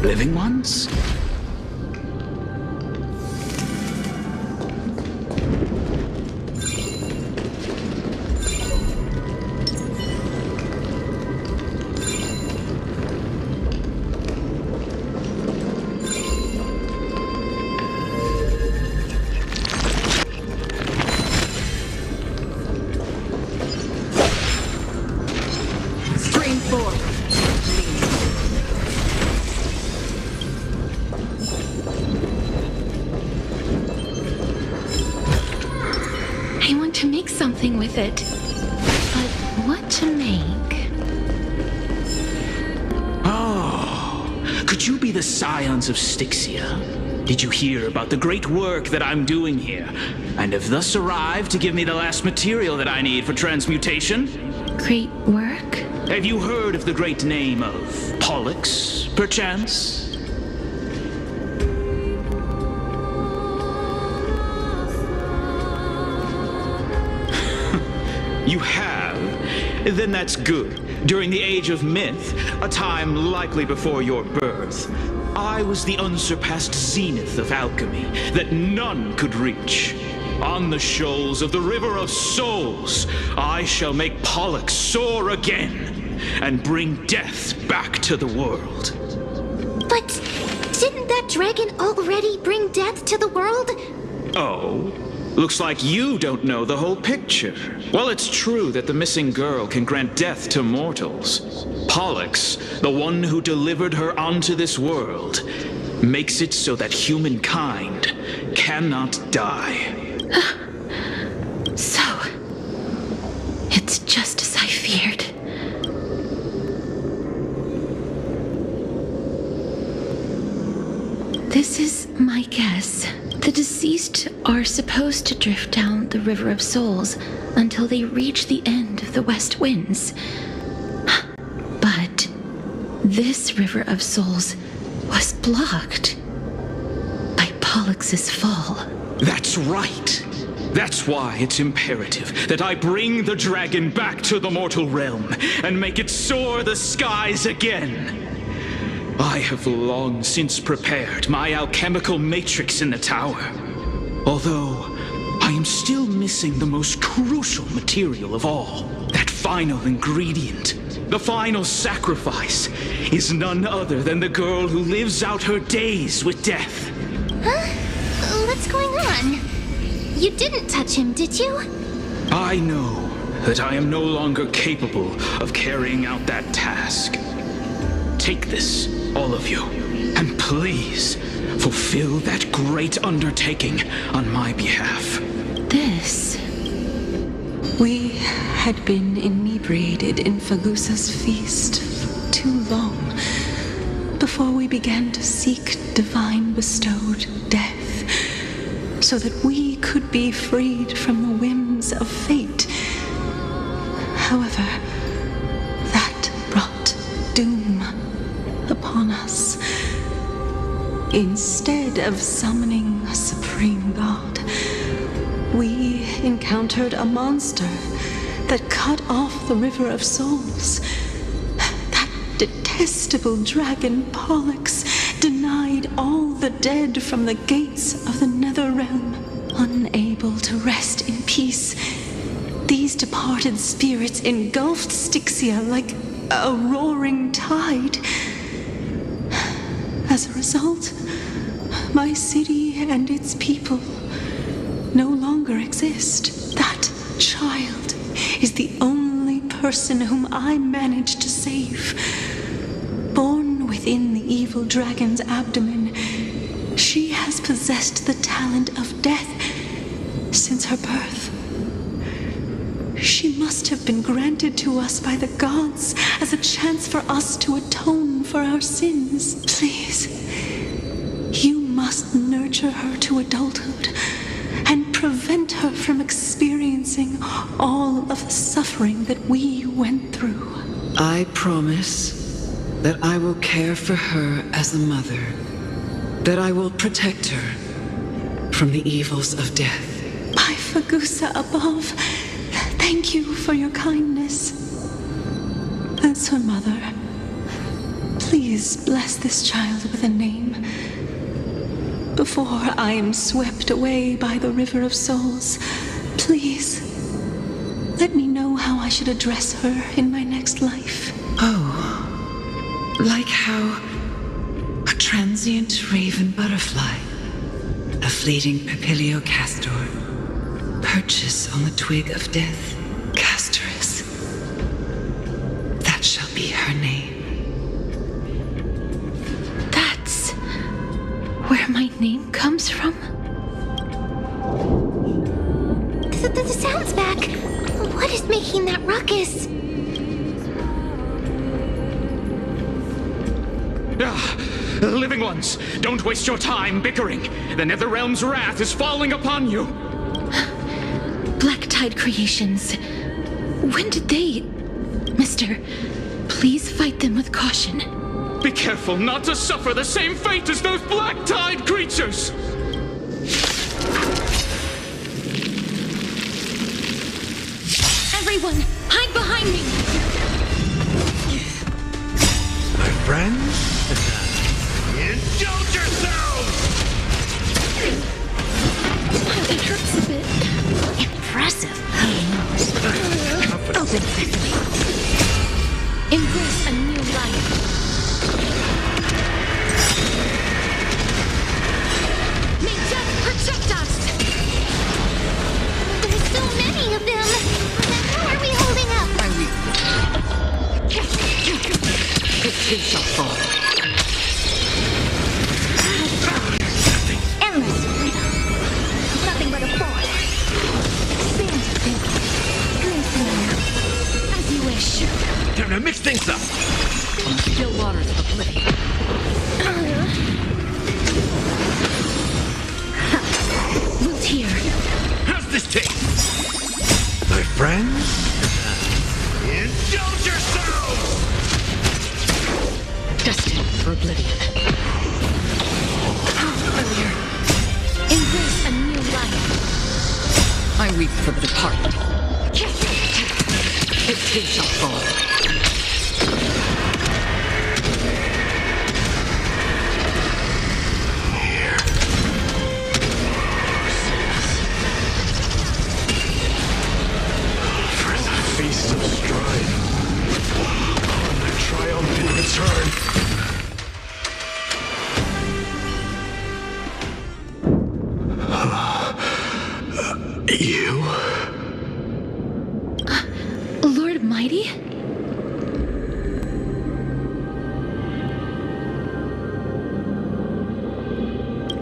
Living ones? With it. But what to make? Oh, could you be the scions of Styxia? Did you hear about the great work that I'm doing here? And have thus arrived to give me the last material that I need for transmutation? Great work? Have you heard of the great name of Pollux, perchance? You have? Then that's good. During the age of myth, a time likely before your birth, I was the unsurpassed zenith of alchemy that none could reach. On the shoals of the River of Souls, I shall make Pollux soar again and bring death back to the world. But didn't that dragon already bring death to the world? Oh? Looks like you don't know the whole picture. Well, it's true that the missing girl can grant death to mortals. Pollux, the one who delivered her onto this world, makes it so that humankind cannot die. So, it's just as I feared. This is my guess. The deceased are supposed to drift down the River of Souls until they reach the end of the West Winds. But this River of Souls was blocked by Pollux's fall. That's right. That's why it's imperative that I bring the dragon back to the mortal realm and make it soar the skies again. I have long since prepared my alchemical matrix in the tower. Although, I am still missing the most crucial material of all. That final ingredient. The final sacrifice is none other than the girl who lives out her days with death. Huh? What's going on? You didn't touch him, did you? I know that I am no longer capable of carrying out that task. Take this, all of you, and please fulfill that great undertaking on my behalf. This... We had been inebriated in Fagusa's feast for too long before we began to seek divine bestowed death, so that we could be freed from the whims of fate. However, that brought doom upon us. Instead of summoning a supreme god, we encountered a monster that cut off the River of Souls. That detestable dragon Pollux denied all the dead from the gates of the nether realm. Unable to rest in peace, these departed spirits engulfed Styxia like a roaring tide. As a result, my city and its people no longer exist. That child is the only person whom I managed to save. Born within the evil dragon's abdomen, she has possessed the talent of death since her birth. She must have been granted to us by the gods as a chance for us to atone for our sins. Please, you must nurture her to adulthood and prevent her from experiencing all of the suffering that we went through. I promise that I will care for her as a mother, that I will protect her from the evils of death. By Fagusa above, thank you for your kindness. As her mother, please bless this child with a name before I am swept away by the River of Souls. Please, let me know how I should address her in my next life. Oh, like how a transient raven butterfly, a fleeting papilio castor, perches on the twig of death. Castorus. That shall be her name. That's where my name comes from? The sound's back. What is making that ruckus? Living ones, don't waste your time bickering. The Netherrealm's wrath is falling upon you. Black Tide creations. When did they... Mister, please fight them with caution. Be careful not to suffer the same fate as those Black Tide creatures! Everyone, hide behind me! My friends? Indulge yourselves! It hurts a bit. Impressive. Open sesame. Embrace a new life. May death protect us! There's so many of them. How are we holding up? It too shall fall. Endless freedom. Nothing but a force. Stand still. Glistening. As you wish. Time to mix things up! Still waters of oblivion. Wilt here. How's this taste? My friends? Indulge yourselves! Destined for oblivion. Earlier. Embrace a new life. I weep for the departed. It too shall fall. Feast of strife. On the triumphant return. You? Lord Mighty?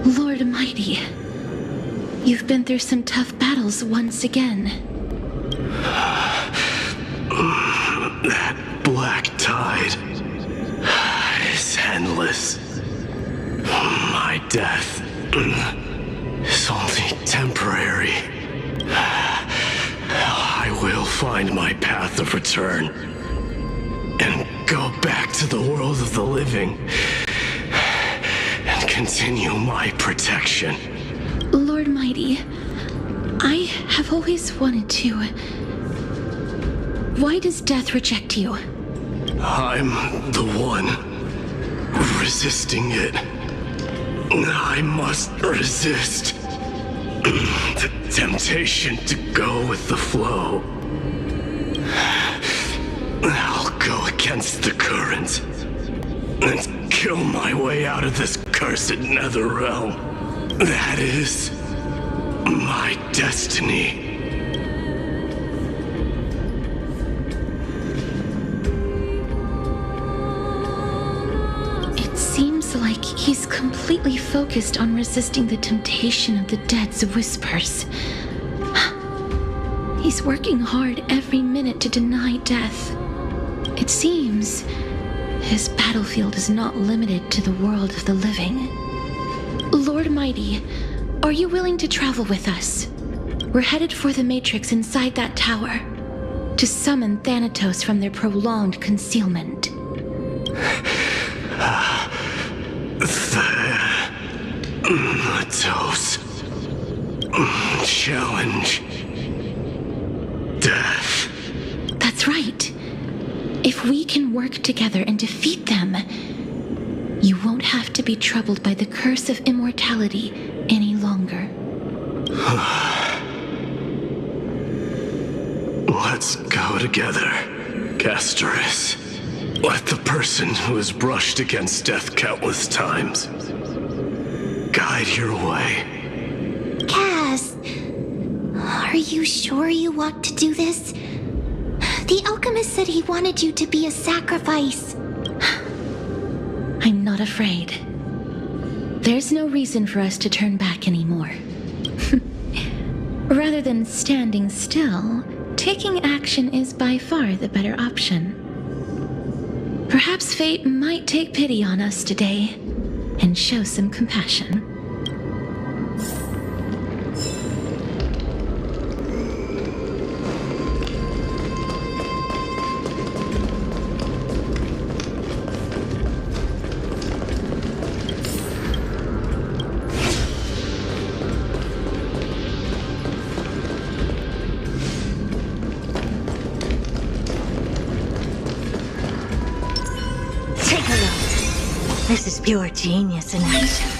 Lord Mighty, you've been through some tough battles once again. That black tide is endless. My death is only temporary. I will find my path of return and go back to the world of the living and continue my protection. Lord Mighty, I have always wanted to. Why does death reject you? I'm the one resisting it. I must resist the temptation to go with the flow. I'll go against the current and kill my way out of this cursed nether realm. That is my destiny. It seems like he's completely focused on resisting the temptation of the dead's whispers. He's working hard every minute to deny death. It seems his battlefield is not limited to the world of the living. Lord Mighty, are you willing to travel with us? We're headed for the Matrix inside that tower to summon Thanatos from their prolonged concealment. Thanatos. Challenge. Death. That's right. If we can work together and defeat them, You won't have to be troubled by the curse of immortality any longer. Let's go together, Castoris. Let the person who has brushed against death countless times guide your way. Cass, are you sure you want to do this? The alchemist said he wanted you to be a sacrifice. I'm not afraid. There's no reason for us to turn back anymore. Rather than standing still, taking action is by far the better option. Perhaps fate might take pity on us today and show some compassion. Take a look. This is pure genius in action.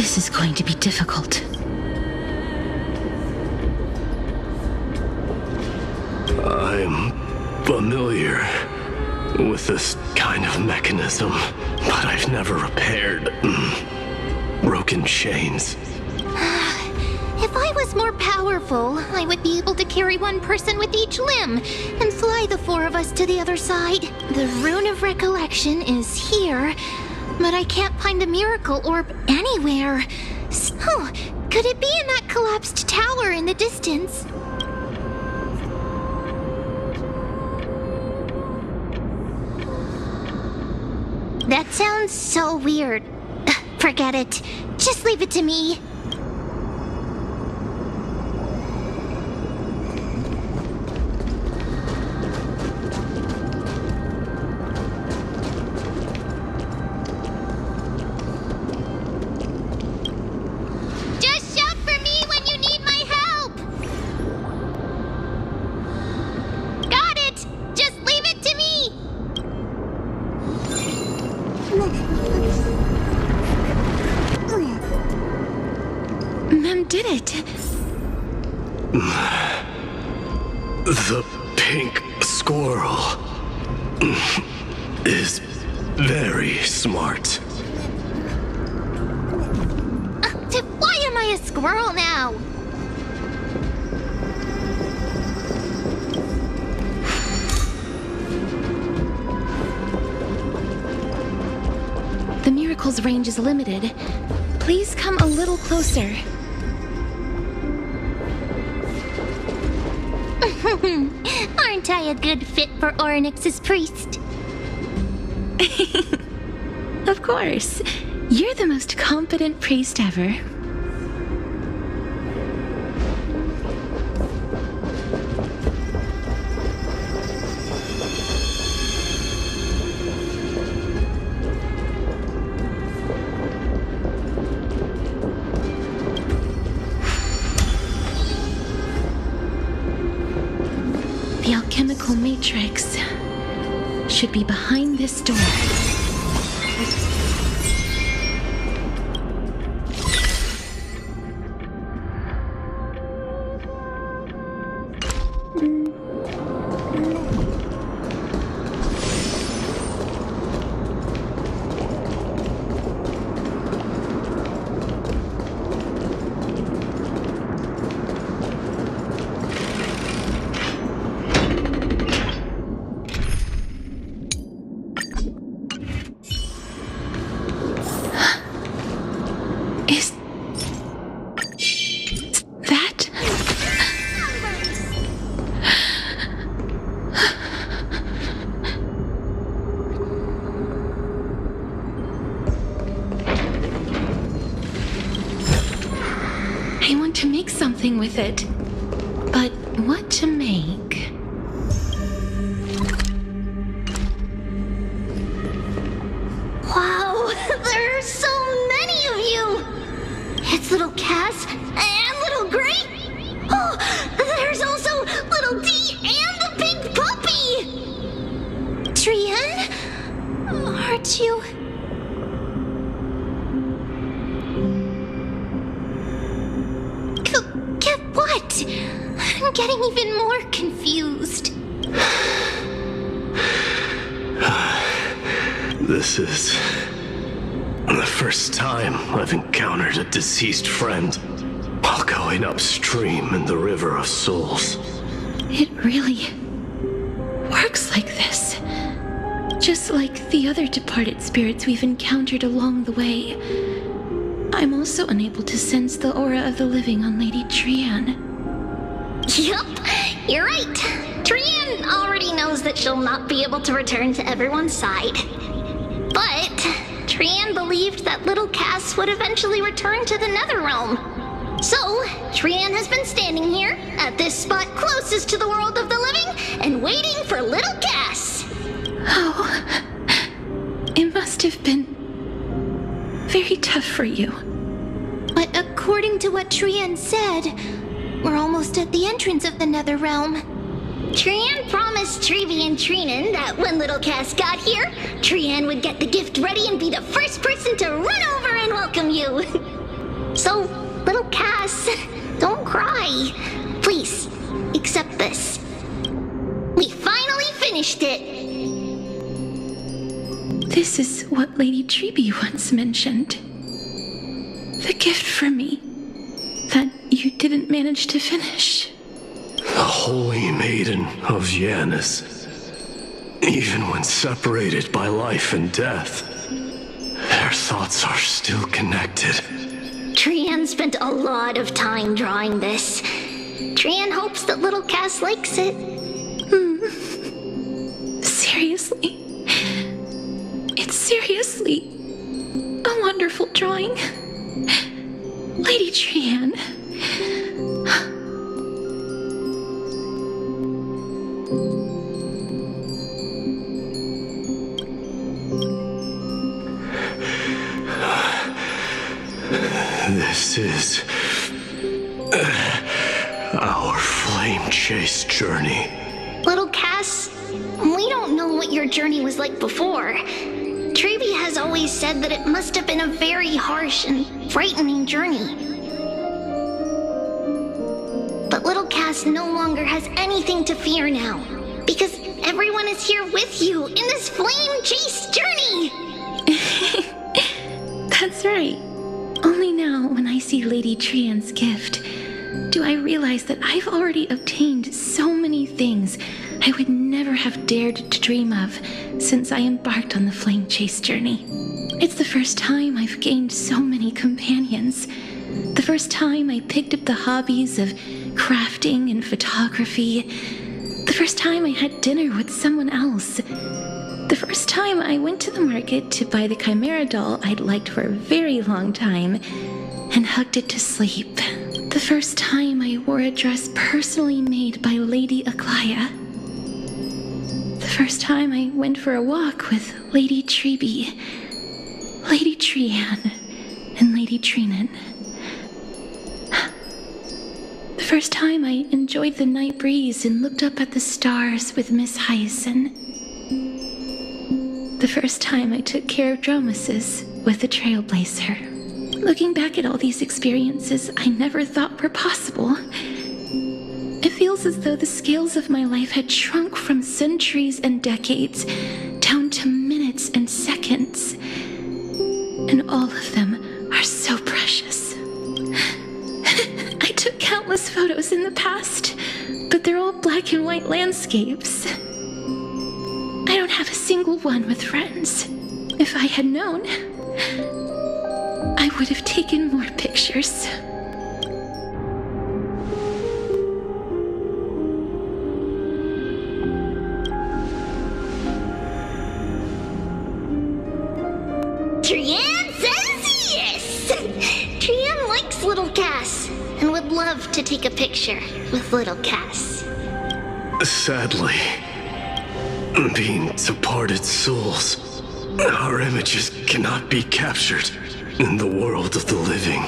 This is going to be difficult. I'm familiar with this kind of mechanism, but I've never repaired broken chains. If I was more powerful, I would be able to carry one person with each limb and fly the four of us to the other side. The Rune of Recollection is here, but I can't find the miracle orb anywhere. So, could it be in that collapsed tower in the distance? That sounds so weird. Forget it. Just leave it to me. Just shout for me when you need my help. Got it. Just leave it to me. Mem did it. The pink squirrel is very smart. Why am I a squirrel now? The miracle's range is limited. Please come a little closer. Aren't I a good fit for Orynyx's priest? Of course. You're the most competent priest ever. The alchemical matrix should be behind this door. Is that? I want to make something with it, but what to make? Wow, there are so many of you! It's little Cass and little Gray. Oh, there's also little D and the pink puppy! Trian? Aren't you... Get what? I'm getting even more confused. This is the first time I've encountered a deceased friend while going upstream in the River of Souls. It really works like this. Just like the other departed spirits we've encountered along the way. I'm also unable to sense the aura of the living on Lady Trian. Yup, you're right. Trian already knows that she'll not be able to return to everyone's side. But Trian believed that little Cass would eventually return to the Netherrealm. So, Trian has been standing here, at this spot closest to the world of the living, and waiting for little Cass. Oh, it must have been very tough for you. But according to what Trian said, we're almost at the entrance of the Netherrealm. Trian promised Trevi and Trinan that when little Cass got here, Trian would get the gift ready and be the first person to run over and welcome you. So, little Cass, don't cry. Please, accept this. We finally finished it. This is what Lady Treby once mentioned. The gift from me that you didn't manage to finish. The holy maiden of Janus. Even when separated by life and death, their thoughts are still connected. Trian spent a lot of time drawing this. Trian hopes that little Cass likes it. Seriously? It's seriously a wonderful drawing. Lady Trian. This is our flame chase journey. Little Cass, we don't know what your journey was like before. Treby has always said that it must have been a very harsh and frightening journey. But little Cass no longer has anything to fear now, because everyone is here with you in this flame chase journey! That's right. Only now, when I see Lady Trian's gift, do I realize that I've already obtained so many things I would never have dared to dream of since I embarked on the flame chase journey. It's the first time I've gained so many companions. The first time I picked up the hobbies of crafting and photography. The first time I had dinner with someone else. The first time I went to the market to buy the Chimera doll I'd liked for a very long time and hugged it to sleep. The first time I wore a dress personally made by Lady Aglaya. The first time I went for a walk with Lady Treby, Lady Trian, and Lady Trinan. The first time I enjoyed the night breeze and looked up at the stars with Miss Hyacinth. The first time I took care of Dromesis with the Trailblazer. Looking back at all these experiences I never thought were possible, it feels as though the scales of my life had shrunk from centuries and decades down to minutes and seconds. And all of them are so precious. I took countless photos in the past, but they're all black and white landscapes. I don't have a single one with friends. If I had known, I would have taken more pictures. Trian says yes! Trian likes little Cass and would love to take a picture with little Cass. Sadly, being departed souls, our images cannot be captured in the world of the living.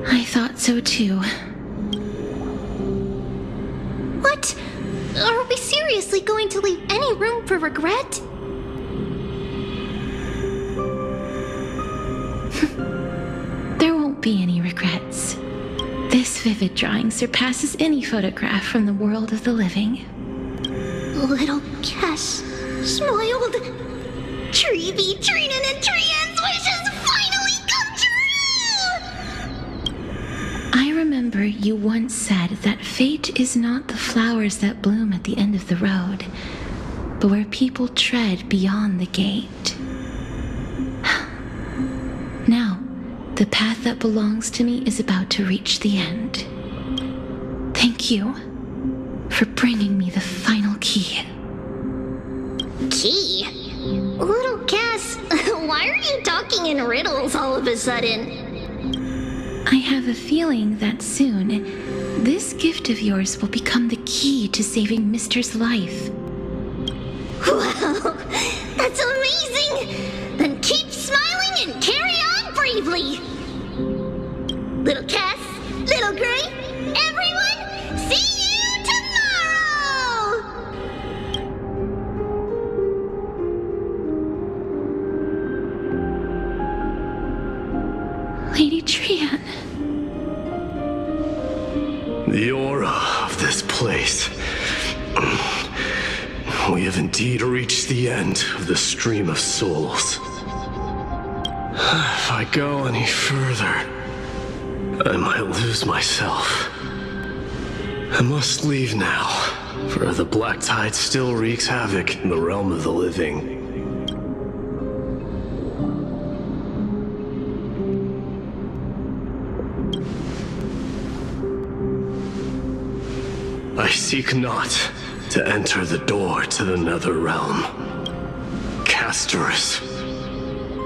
I thought so too. What? Are we seriously going to leave any room for regret? There won't be any regrets. This vivid drawing surpasses any photograph from the world of the living. Little Cass smiled. Treby, Trinan, and Trian's wishes finally come true! I remember you once said that fate is not the flowers that bloom at the end of the road, but where people tread beyond the gate. Now, the path that belongs to me is about to reach the end. Thank you for bringing me the final key. Key? Little Cass, why are you talking in riddles all of a sudden? I have a feeling that soon, this gift of yours will become the key to saving Mister's life. Wow, that's amazing! Then keep smiling and carry on bravely! Little Cass, Little Gray, everyone, see you tomorrow! indeed reached the end of the stream of souls. If I go any further, I might lose myself. I must leave now, for the black tide still wreaks havoc in the realm of the living. I seek not to enter the door to the nether realm. Castorus,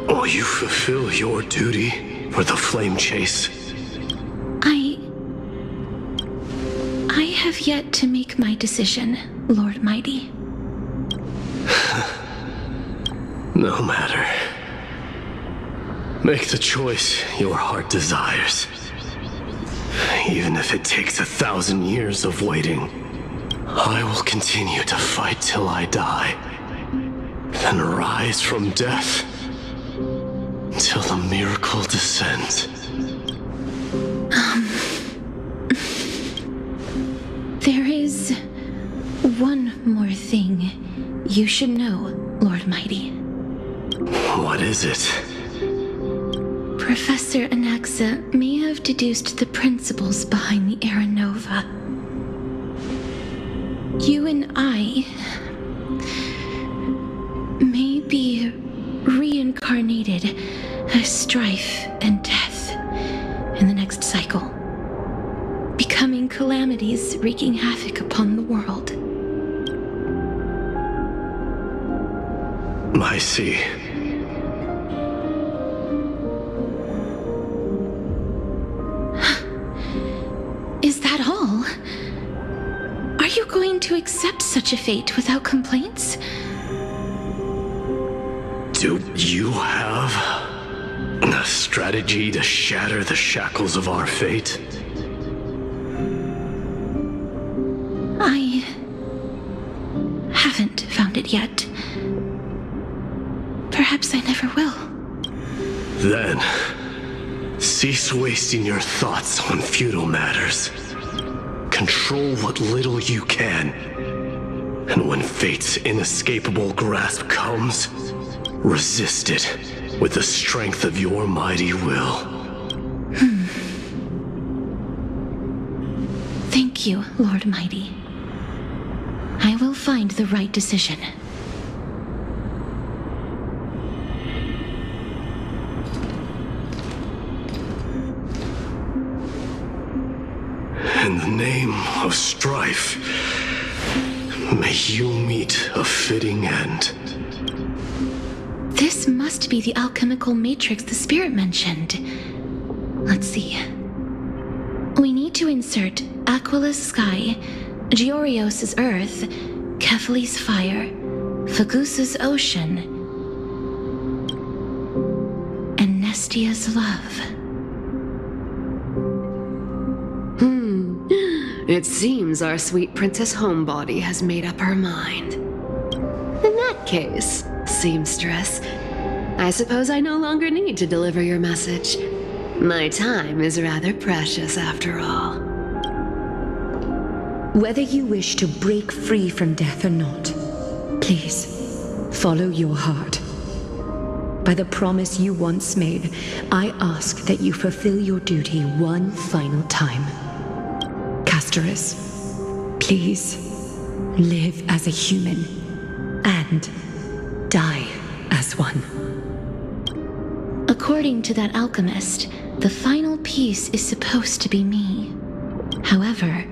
will you fulfill your duty for the flame chase? I have yet to make my decision, Lord Mighty. No matter. Make the choice your heart desires. Even if it takes 1,000 years of waiting, I will continue to fight till I die, then rise from death till the miracle descends. There is one more thing you should know, Lord Mighty. What is it? Professor Anaxa may have deduced the principles behind the Era Nova. You and I may be reincarnated as strife and death in the next cycle, becoming calamities wreaking havoc upon the world. I see. Is that all? Are you going to accept such a fate without complaints? Do you have a strategy to shatter the shackles of our fate? I haven't found it yet. Perhaps I never will. Then, cease wasting your thoughts on futile matters. Control what little you can. And when fate's inescapable grasp comes, resist it with the strength of your mighty will. Thank you, Lord Mighty. I will find the right decision. In the name of strife, may you meet a fitting end. This must be the alchemical matrix the spirit mentioned. Let's see. We need to insert Aquila's sky, Georios' earth, Kefali's fire, Fagusa's ocean, and Nestia's love. It seems our sweet Princess Homebody has made up her mind. In that case, seamstress, I suppose I no longer need to deliver your message. My time is rather precious after all. Whether you wish to break free from death or not, please follow your heart. By the promise you once made, I ask that you fulfill your duty one final time. Castorus, please live as a human and die as one. According to that alchemist, the final piece is supposed to be me. However,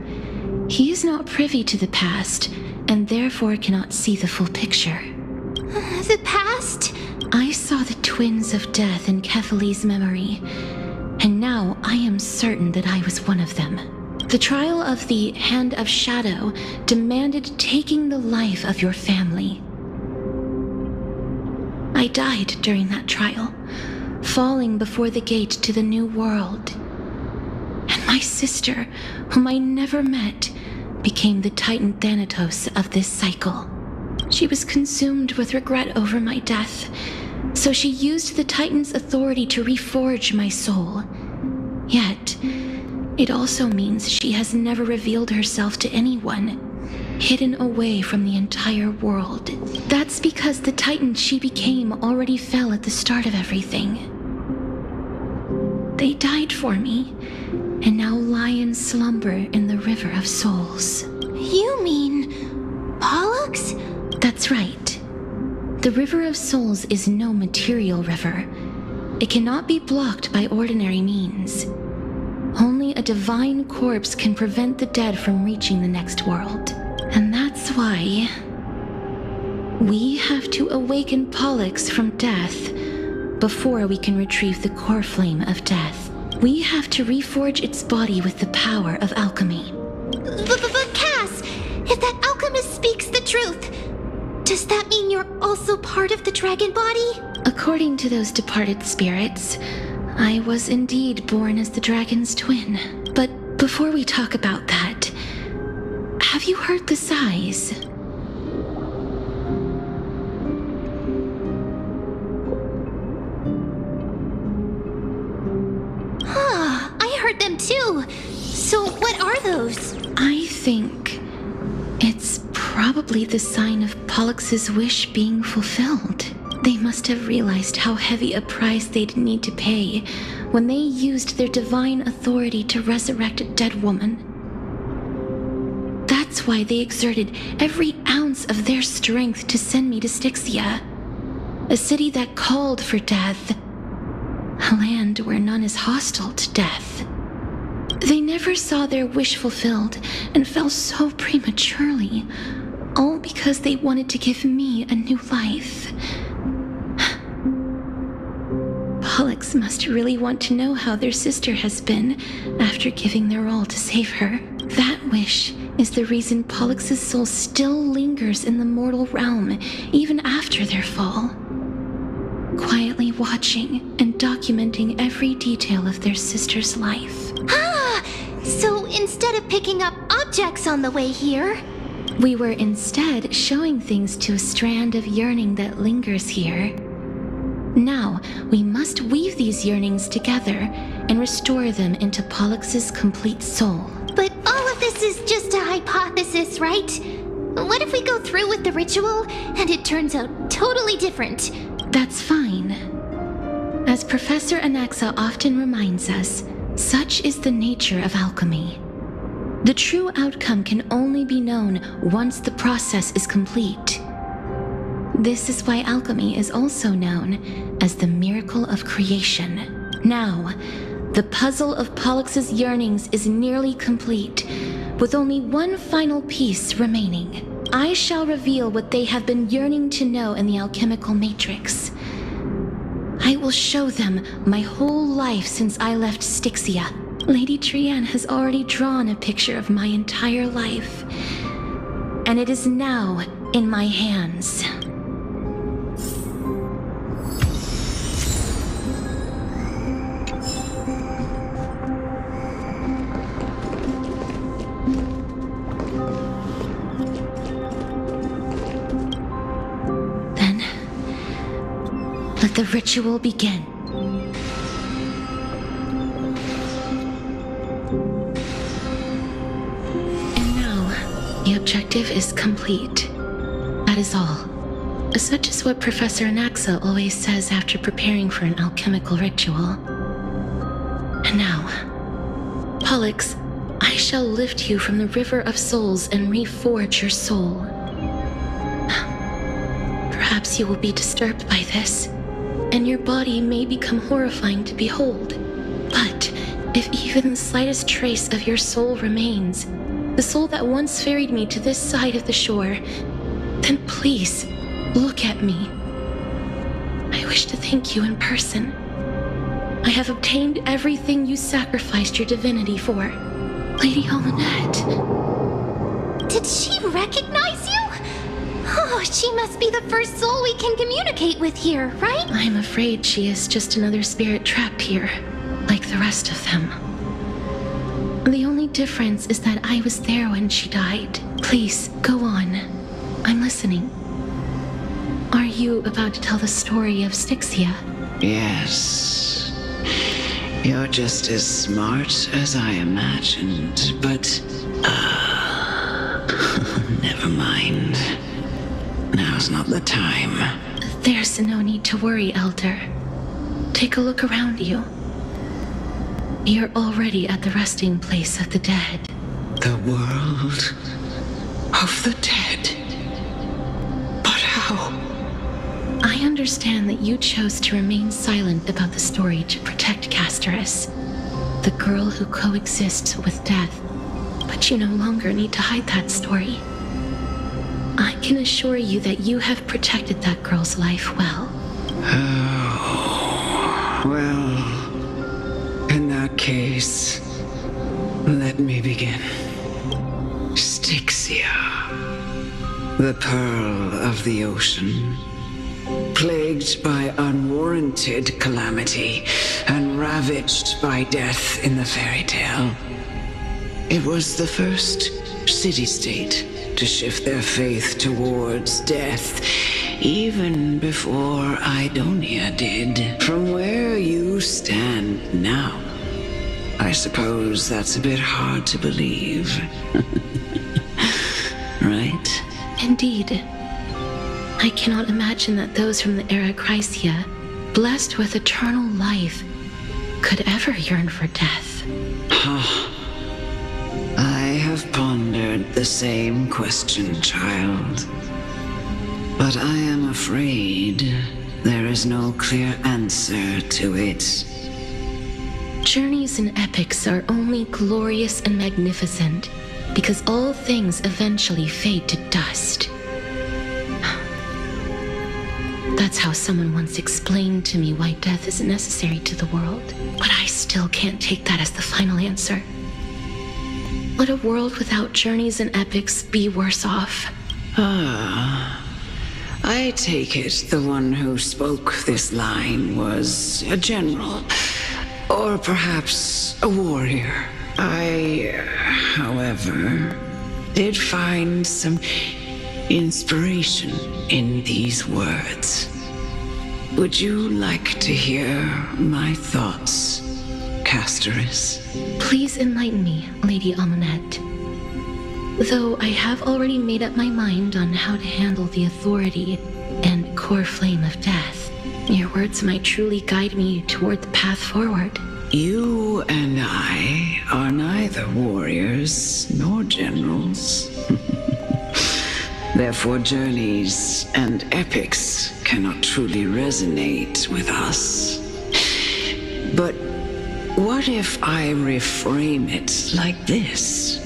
he is not privy to the past and therefore cannot see the full picture. The past? I saw the twins of death in Kefali's memory, and now I am certain that I was one of them. The trial of the Hand of Shadow demanded taking the life of your family. I died during that trial, falling before the gate to the new world. And my sister, whom I never met, became the Titan Thanatos of this cycle. She was consumed with regret over my death, so she used the Titan's authority to reforge my soul. Yet, it also means she has never revealed herself to anyone, hidden away from the entire world. That's because the Titan she became already fell at the start of everything. They died for me, and now lie in slumber in the River of Souls. You mean Pollux? That's right. The River of Souls is no material river. It cannot be blocked by ordinary means. Only a divine corpse can prevent the dead from reaching the next world. And that's why we have to awaken Pollux from death before we can retrieve the core flame of death. We have to reforge its body with the power of alchemy. But Cass, if that alchemist speaks the truth, does that mean you're also part of the dragon body? According to those departed spirits, I was indeed born as the dragon's twin. But before we talk about that, have you heard the sighs? I heard them too. So what are those? I think it's probably the sign of Pollux's wish being fulfilled. They must have realized how heavy a price they'd need to pay when they used their divine authority to resurrect a dead woman. That's why they exerted every ounce of their strength to send me to Styxia, a city that called for death, a land where none is hostile to death. They never saw their wish fulfilled and fell so prematurely, all because they wanted to give me a new life. Pollux must really want to know how their sister has been after giving their all to save her. That wish is the reason Pollux's soul still lingers in the mortal realm even after their fall, quietly watching and documenting every detail of their sister's life. So instead of picking up objects on the way here, we were instead showing things to a strand of yearning that lingers here. Now, we must weave these yearnings together and restore them into Pollux's complete soul. But all of this is just a hypothesis, right? What if we go through with the ritual and it turns out totally different? That's fine. As Professor Anaxa often reminds us, such is the nature of alchemy. The true outcome can only be known once the process is complete. This is why alchemy is also known as the miracle of creation. Now, the puzzle of Pollux's yearnings is nearly complete, with only one final piece remaining. I shall reveal what they have been yearning to know in the alchemical matrix. I will show them my whole life since I left Styxia. Lady Trianne has already drawn a picture of my entire life, and it is now in my hands. Then, let the ritual begin. The objective is complete. That is all. Such is what Professor Anaxa always says after preparing for an alchemical ritual. And now, Pollux, I shall lift you from the River of Souls and reforge your soul. Perhaps you will be disturbed by this, and your body may become horrifying to behold. But if even the slightest trace of your soul remains, the soul that once ferried me to this side of the shore, then please, look at me. I wish to thank you in person. I have obtained everything you sacrificed your divinity for. Lady Almanette. Did she recognize you? Oh, she must be the first soul we can communicate with here, right? I'm afraid she is just another spirit trapped here, like the rest of them. The only difference is that I was there when she died. Please, go on. I'm listening. Are you about to tell the story of Styxia? Yes. You're just as smart as I imagined, but... Never mind. Now's not the time. There's no need to worry, Elder. Take a look around you. You're already at the resting place of the dead. The world of the dead? But how? I understand that you chose to remain silent about the story to protect Castorus, the girl who coexists with death, but you no longer need to hide that story. I can assure you that you have protected that girl's life well. Oh, well, in that case, let me begin. Styxia, the pearl of the ocean, plagued by unwarranted calamity and ravaged by death in the fairy tale. It was the first city-state to shift their faith towards death, even before Idonia did. From where you stand now, I suppose that's a bit hard to believe. Right? Indeed. I cannot imagine that those from the Era Chrysia, blessed with eternal life, could ever yearn for death. I have pondered the same question, child. But I am afraid there is no clear answer to it. Journeys and epics are only glorious and magnificent because all things eventually fade to dust. That's how someone once explained to me why death isn't necessary to the world. But I still can't take that as the final answer. Would a world without journeys and epics be worse off? I take it the one who spoke this line was a general, or perhaps a warrior. I, however, did find some inspiration in these words. Would you like to hear my thoughts, Castorus? Please enlighten me, Lady Amonette. Though I have already made up my mind on how to handle the authority and core flame of death, your words might truly guide me toward the path forward. You and I are neither warriors nor generals. Therefore, journeys and epics cannot truly resonate with us. But what if I reframe it like this?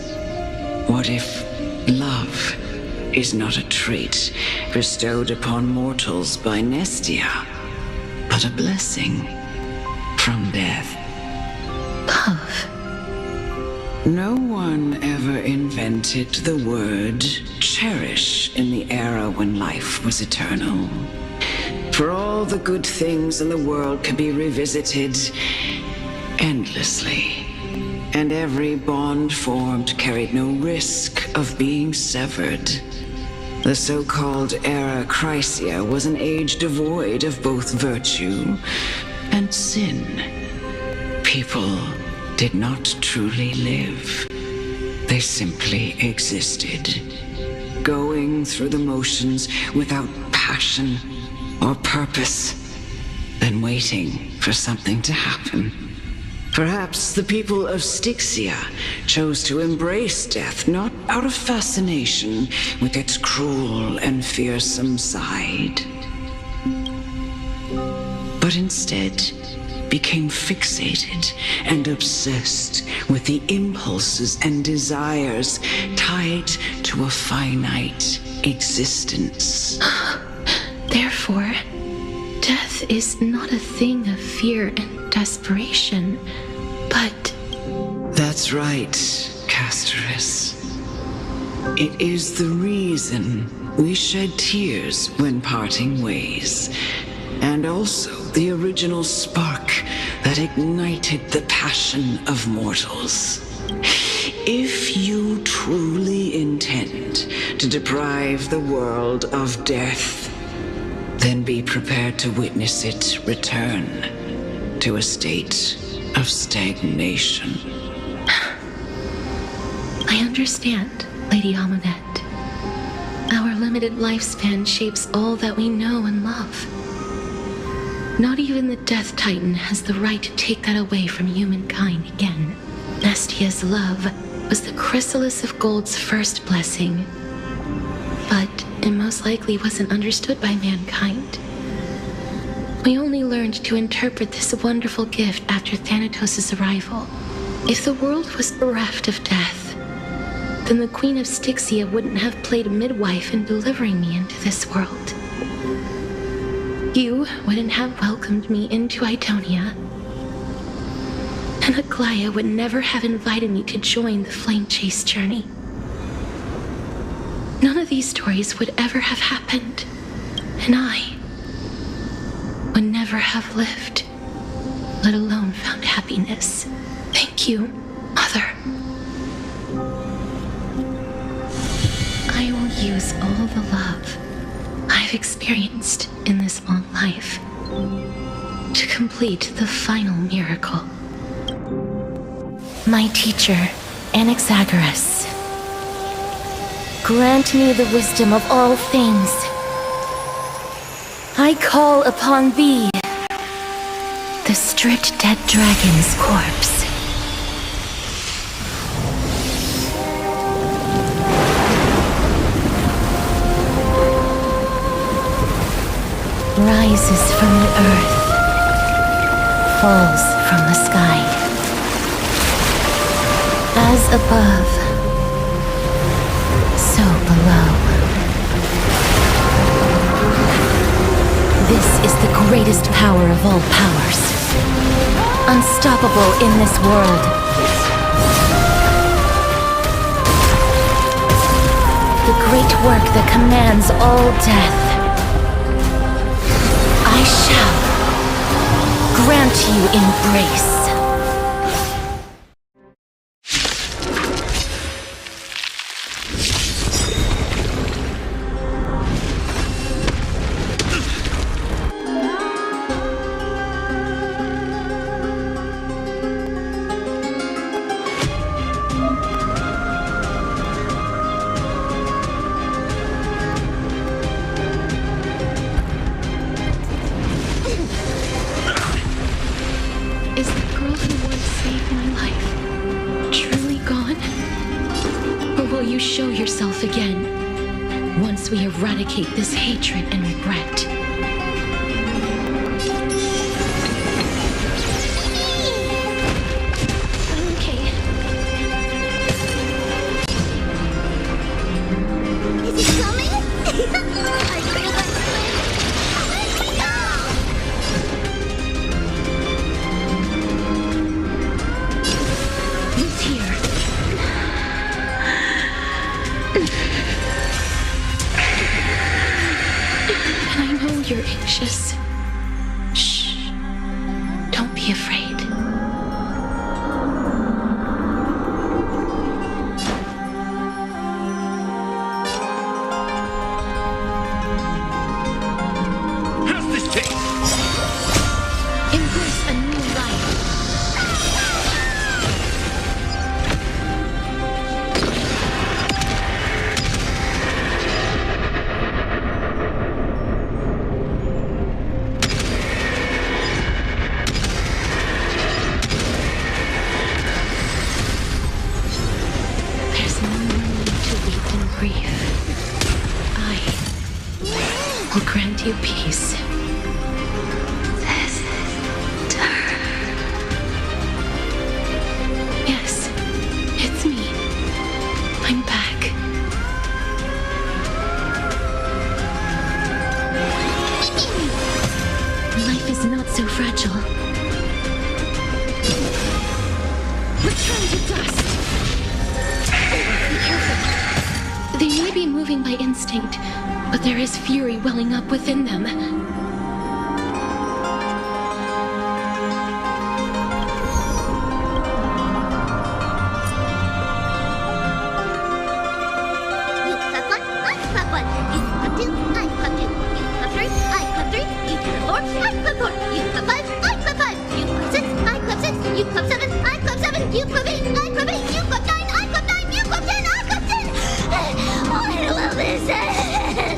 What if love is not a trait bestowed upon mortals by Nestia, but a blessing from death? Love. No one ever invented the word cherish in the era when life was eternal. For all the good things in the world can be revisited endlessly, and every bond formed carried no risk of being severed. The so-called Era Chrysia was an age devoid of both virtue and sin. People did not truly live. They simply existed, going through the motions without passion or purpose, then waiting for something to happen. Perhaps the people of Styxia chose to embrace death not out of fascination with its cruel and fearsome side, but instead became fixated and obsessed with the impulses and desires tied to a finite existence. Therefore, death is not a thing of fear and desperation, but... That's right, Castorus. It is the reason we shed tears when parting ways, and also the original spark that ignited the passion of mortals. If you truly intend to deprive the world of death, then be prepared to witness it return to a state of stagnation. I understand, Lady Amonette. limited lifespan shapes all that we know and love. Not even the Death Titan has the right to take that away from humankind again. Nestia's love was the chrysalis of gold's first blessing, but it most likely wasn't understood by mankind. We only learned to interpret this wonderful gift after Thanatos' arrival. If the world was bereft of death, then the Queen of Styxia wouldn't have played a midwife in delivering me into this world. You wouldn't have welcomed me into Idonia, and Aglaia would never have invited me to join the Flame Chase journey. None of these stories would ever have happened, and I would never have lived, let alone found happiness. Thank you, Mother. I will use all the love I've experienced in this long life to complete the final miracle. My teacher, Anaxagoras, grant me the wisdom of all things. I call upon thee, the stripped dead dragon's corpse. Rises from the earth, falls from the sky. As above, so below. This is the greatest power of all powers, unstoppable in this world. The great work that commands all death. I shall grant you embrace. Is the girl who once saved my life truly gone? Or will you show yourself again, once we eradicate this hatred and regret? Okay. Is he coming? I feel like He's here. And I know you're anxious. Shh. Don't be afraid. How's this taste? Embrace a new life. There's no more need to weep and grieve. I will grant you peace. Yes, it's me. I'm back. Life is not so fragile. Return to dust. Be careful. They may be moving by instinct, but there is fury welling up within them. You club one, I club one. You club two, I club two. You club three, I club three. You club four, I club four. You club five, I club five. You club six, I club six. You club seven, I club seven. You club eight, I club eight. You club nine, I club nine. You club 10, I club 10. When will this end?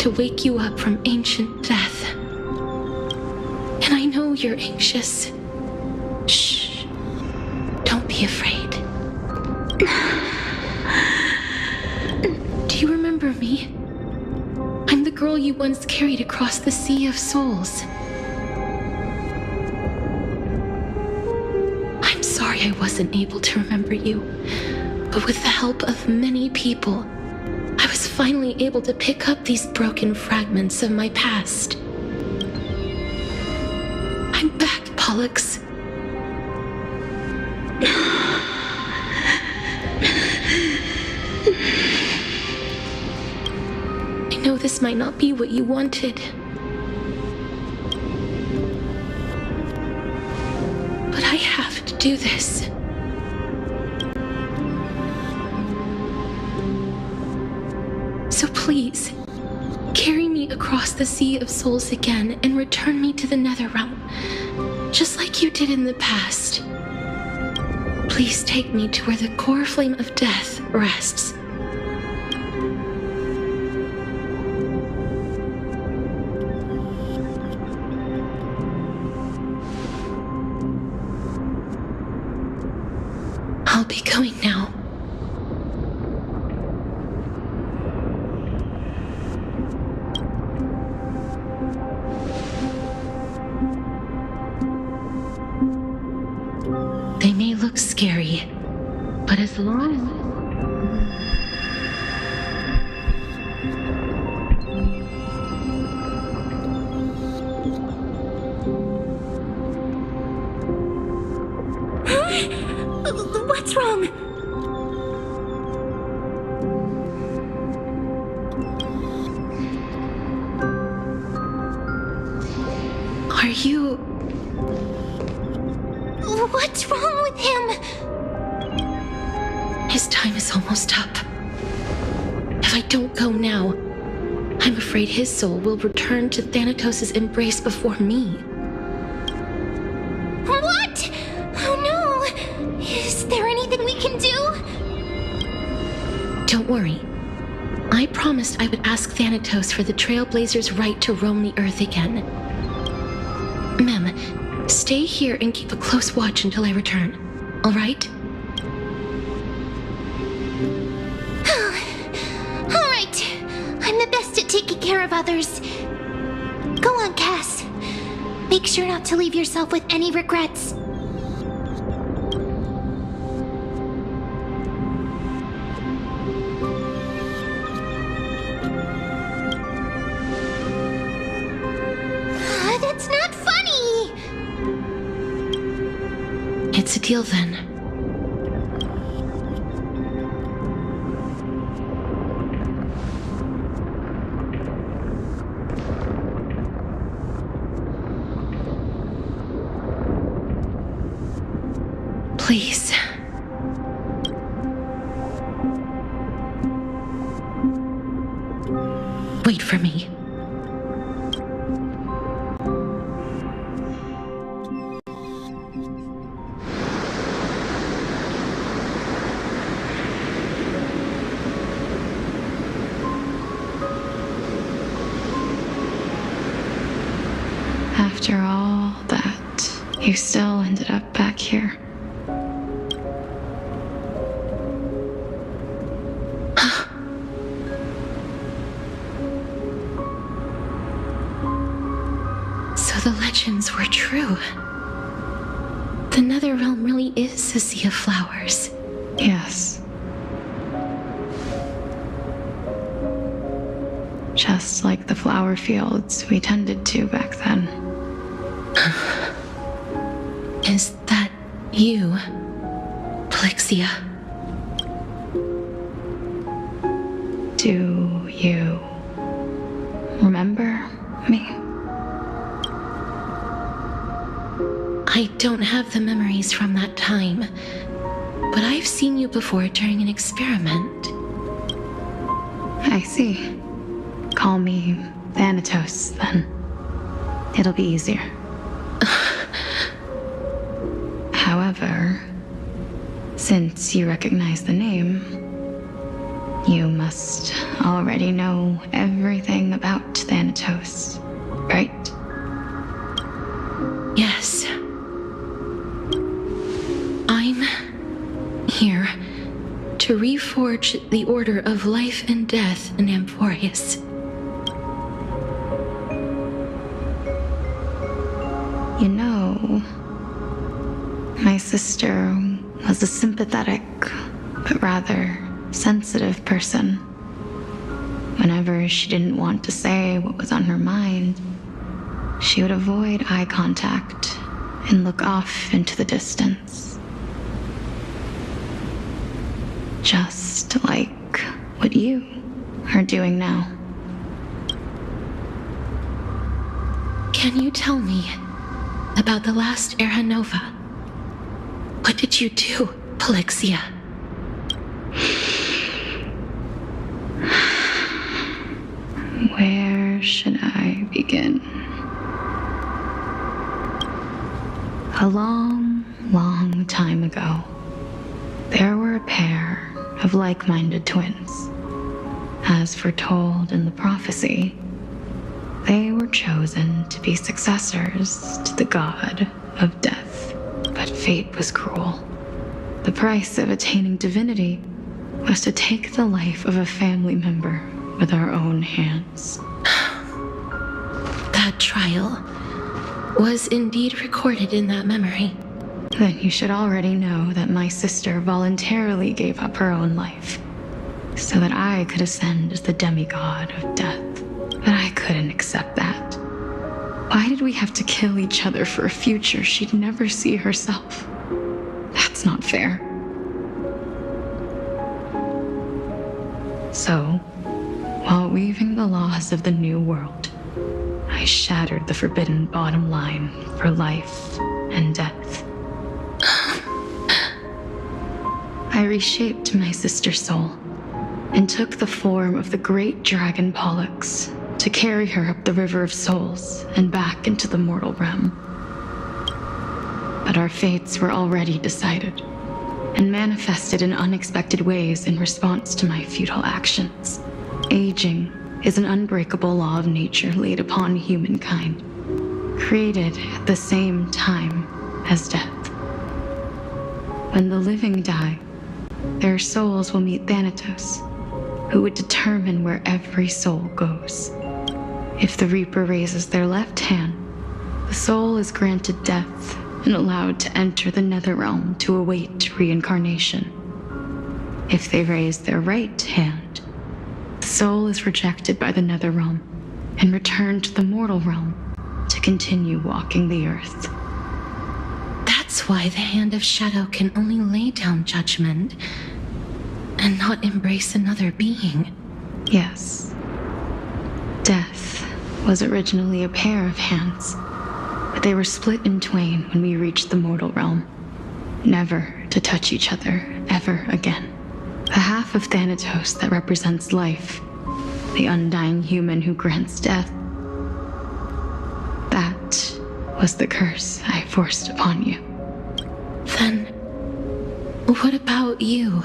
to wake you up from ancient death. And I know you're anxious. Shh. Don't be afraid. Do you remember me? I'm the girl you once carried across the Sea of Souls. I'm sorry I wasn't able to remember you, but with the help of many people, I was finally able to pick up these broken fragments of my past. I'm back, Pollux. I know this might not be what you wanted, but I have to do this. So please, carry me across the Sea of Souls again and return me to the Netherrealm, just like you did in the past. Please take me to where the core flame of death rests. I'll be going now. They may look scary, but as long as... What's wrong? Are you... What's wrong with him? His time is almost up. If I don't go now, I'm afraid his soul will return to Thanatos' embrace before me. What? Oh no! Is there anything we can do? Don't worry. I promised I would ask Thanatos for the Trailblazers' right to roam the Earth again. Mem, stay here and keep a close watch until I return, all right? All right. I'm the best at taking care of others. Go on, Cass. Make sure not to leave yourself with any regrets. That's not funny! It's a deal then. Please. Wait for me. After all that, you still ended up back here. So the legends were true. The Netherrealm really is a sea of flowers. Yes. Just like the flower fields we tended to back then. Is that you, Plixia? Do you remember me? I don't have the memories from that time, but I've seen you before during an experiment. I see. Call me Thanatos, then. It'll be easier. However, since you recognize the name, You must already know everything about Thanatos, right? Yes. I'm here to reforge the order of life and death in Amphorius. You know, my sister was a sympathetic, but rather sensitive person. Whenever she didn't want to say what was on her mind, she would avoid eye contact and look off into the distance. Just like what you are doing now. Can you tell me about the last Era Nova? What did you do, Polixia? Where should I begin? A long, long time ago, there were a pair of like-minded twins. As foretold in the prophecy, they were chosen to be successors to the god of death. But fate was cruel. The price of attaining divinity was to take the life of a family member with our own hands. That trial was indeed recorded in that memory. Then you should already know that my sister voluntarily gave up her own life so that I could ascend as the demigod of death. But I couldn't accept that. Why did we have to kill each other for a future she'd never see herself? That's not fair. So, while weaving the laws of the new world, I shattered the forbidden bottom line for life and death. I reshaped my sister's soul and took the form of the great dragon Pollux to carry her up the River of Souls and back into the mortal realm. But our fates were already decided and manifested in unexpected ways in response to my futile actions. Aging is an unbreakable law of nature laid upon humankind, created at the same time as death. When the living die, their souls will meet Thanatos, who would determine where every soul goes. If the Reaper raises their left hand, the soul is granted death and allowed to enter the Netherrealm to await reincarnation. If they raise their right hand, the soul is rejected by the Netherrealm and returned to the mortal realm to continue walking the earth. That's why the Hand of Shadow can only lay down judgment and not embrace another being. Yes. Death was originally a pair of hands, but they were split in twain when we reached the mortal realm, never to touch each other ever again. The half of Thanatos that represents life, the undying human who grants death, that was the curse I forced upon you. Then, what about you?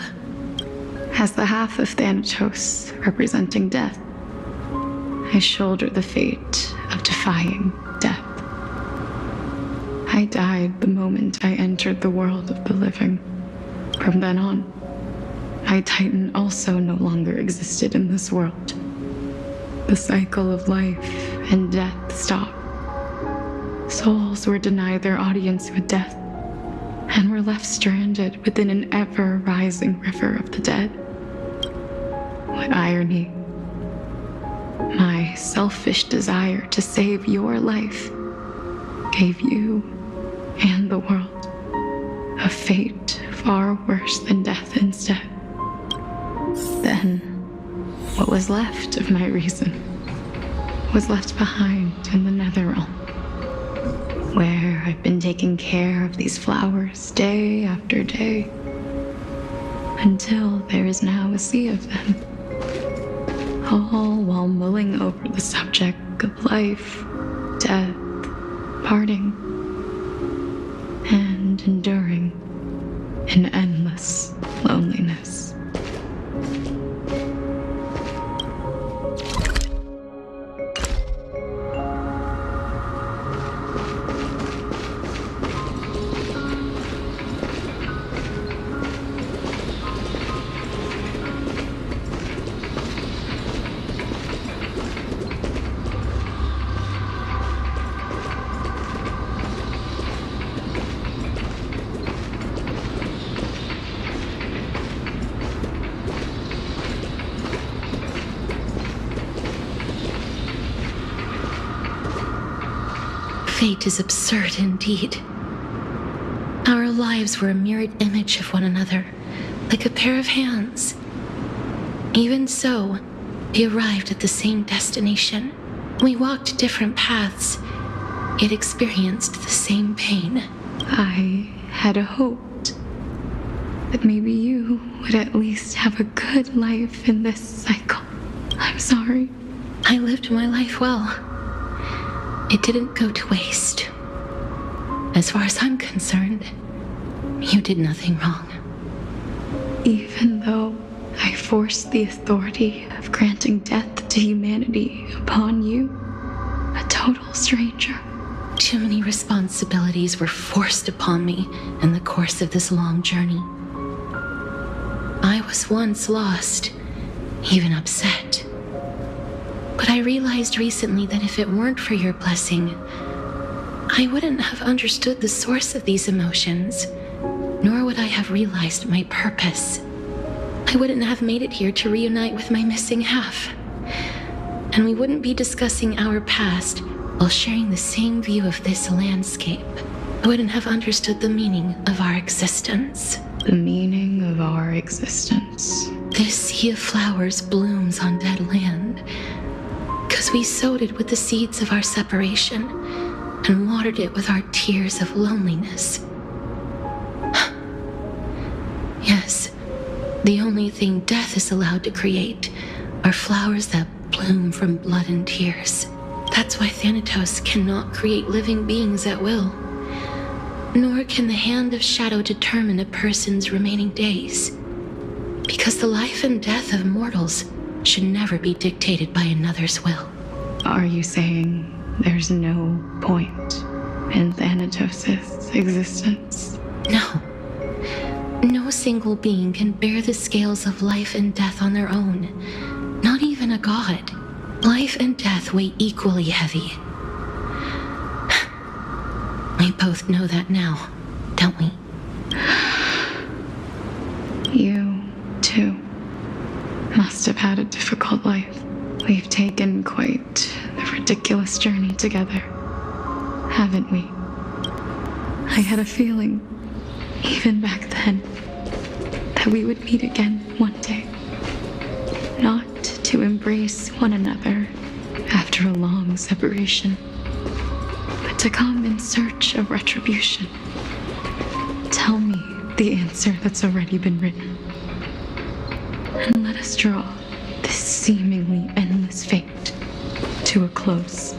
As the half of Thanatos representing death, I shoulder the fate of defying death. I died the moment I entered the world of the living. From then on, my Titan also no longer existed in this world. The cycle of life and death stopped. Souls were denied their audience with death and were left stranded within an ever-rising river of the dead. What irony. My selfish desire to save your life gave you and the world a fate far worse than death instead. Then, what was left of my reason was left behind in the Netherrealm, where I've been taking care of these flowers day after day, until there is now a sea of them, all while mulling over the subject of life, death, parting, and enduring in endless loneliness. Fate is absurd indeed. Our lives were a mirrored image of one another, like a pair of hands. Even so, we arrived at the same destination. We walked different paths, yet experienced the same pain. I had hoped that maybe you would at least have a good life in this cycle. I'm sorry. I lived my life well. It didn't go to waste. As far as I'm concerned, you did nothing wrong. Even though I forced the authority of granting death to humanity upon you, a total stranger. Too many responsibilities were forced upon me in the course of this long journey. I was once lost, even upset. But I realized recently that if it weren't for your blessing, I wouldn't have understood the source of these emotions, nor would I have realized my purpose. I wouldn't have made it here to reunite with my missing half. And we wouldn't be discussing our past while sharing the same view of this landscape. I wouldn't have understood the meaning of our existence. The meaning of our existence. This sea of flowers blooms on dead land, because we sowed it with the seeds of our separation and watered it with our tears of loneliness. Yes, the only thing death is allowed to create are flowers that bloom from blood and tears. That's why Thanatos cannot create living beings at will. Nor can the hand of shadow determine a person's remaining days. Because the life and death of mortals should never be dictated by another's will. Are you saying there's no point in Thanatos' existence? No. No single being can bear the scales of life and death on their own. Not even a god. Life and death weigh equally heavy. We both know that now, don't we? You, too, must have had a difficult life. We've taken quite a ridiculous journey together, haven't we? I had a feeling, even back then, that we would meet again one day. Not to embrace one another after a long separation, but to come in search of retribution. Tell me the answer that's already been written, and let us draw this seemingly endless fate to a close.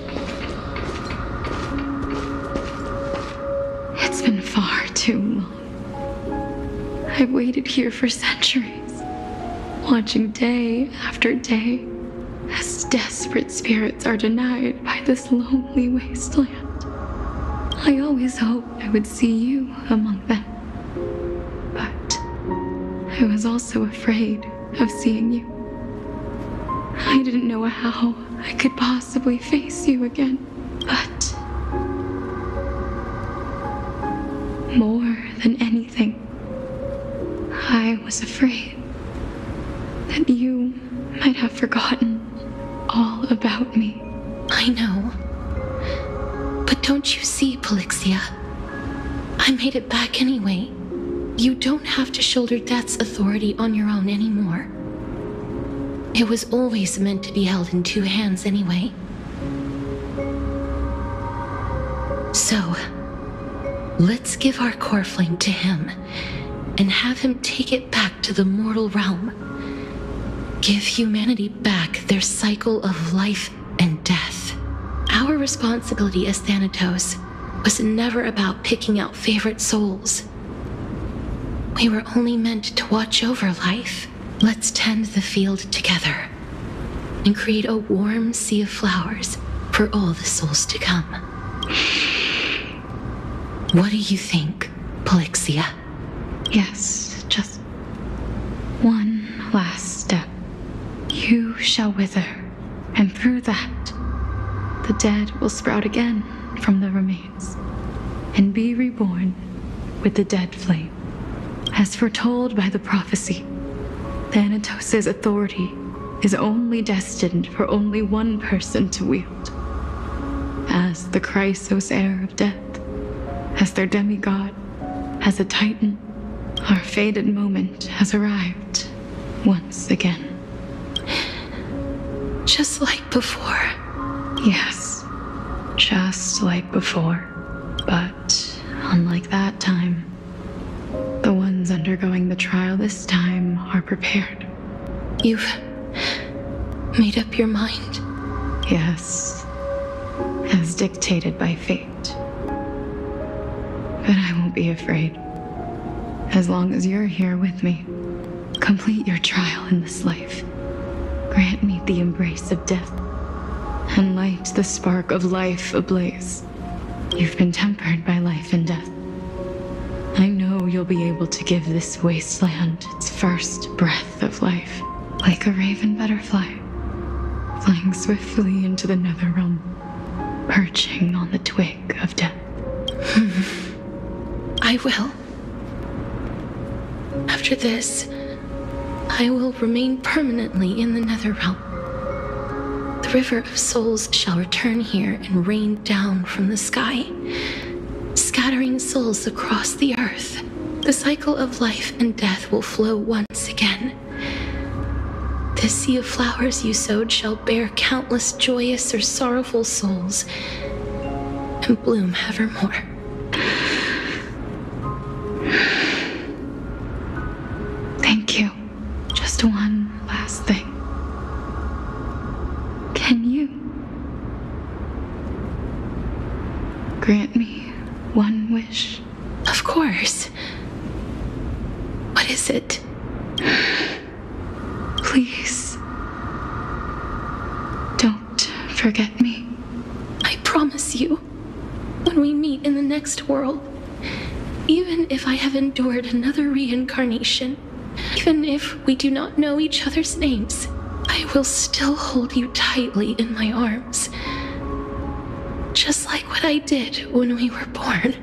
It's been far too long. I've waited here for centuries, watching day after day as desperate spirits are denied by this lonely wasteland. I always hoped I would see you among them, but I was also afraid of seeing you. I didn't know how I could possibly face you again, but more than anything, I was afraid that you might have forgotten all about me. I know. But don't you see, Polixia? I made it back anyway. You don't have to shoulder death's authority on your own anymore. It was always meant to be held in two hands anyway. So, let's give our core flame to him and have him take it back to the mortal realm. Give humanity back their cycle of life and death. Our responsibility as Thanatos was never about picking out favorite souls. We were only meant to watch over life. Let's tend the field together and create a warm sea of flowers for all the souls to come. What do you think, Polixia? Yes, just one last step. You shall wither, and through that, the dead will sprout again from the remains, and be reborn with the dead flame. As foretold by the prophecy, Thanatos' authority is only destined for only one person to wield. As as the Chrysos heir of death, as their demigod, as a titan, our fated moment has arrived once again. Just like before. Yes, just like before. But unlike that time, the ones undergoing the trial this time are prepared. You've made up your mind? Yes, as dictated by fate. But I won't be afraid. As long as you're here with me, complete your trial in this life. Grant me the embrace of death, and light the spark of life ablaze. You've been tempered by life and death. I know you'll be able to give this wasteland its first breath of life, like a raven butterfly, flying swiftly into the netherrealm, perching on the twig of death. I will. After this, I will remain permanently in the Netherrealm. The River of Souls shall return here and rain down from the sky, scattering souls across the earth. The cycle of life and death will flow once again. This sea of flowers you sowed shall bear countless joyous or sorrowful souls, and bloom evermore. Thank you. Just one last thing. Can you grant me one wish? Of course. What is it? Please, don't forget me. I promise you, when we meet in the next world, even if I have endured another reincarnation, even if we do not know each other's names, I will still hold you tightly in my arms. Just like what I did when we were born.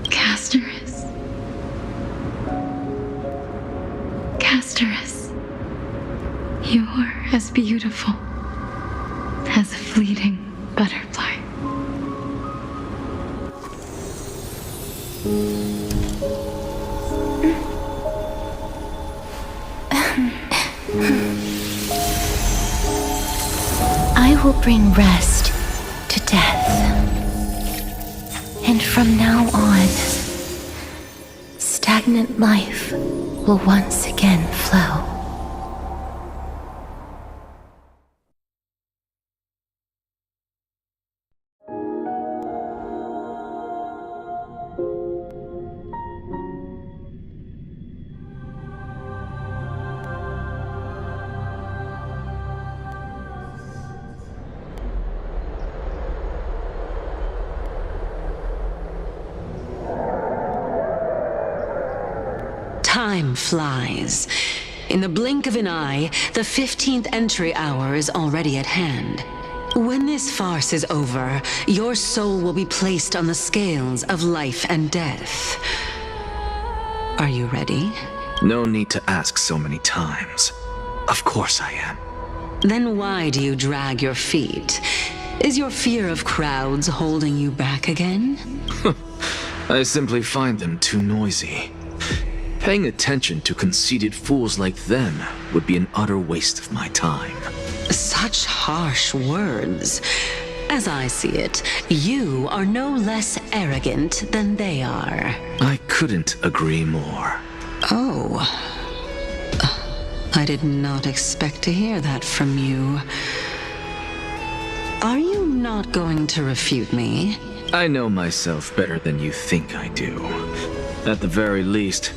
Casterus. Casterus. You're as beautiful as a fleeting butterfly. I will bring rest to death. And from now on, stagnant life will once again flow. Time flies. In the blink of an eye, the 15th entry hour is already at hand. When this farce is over, your soul will be placed on the scales of life and death. Are you ready? No need to ask so many times. Of course I am. Then why do you drag your feet? Is your fear of crowds holding you back again? I simply find them too noisy. Paying attention to conceited fools like them would be an utter waste of my time. Such harsh words. As I see it, you are no less arrogant than they are. I couldn't agree more. Oh. I did not expect to hear that from you. Are you not going to refute me? I know myself better than you think I do. At the very least,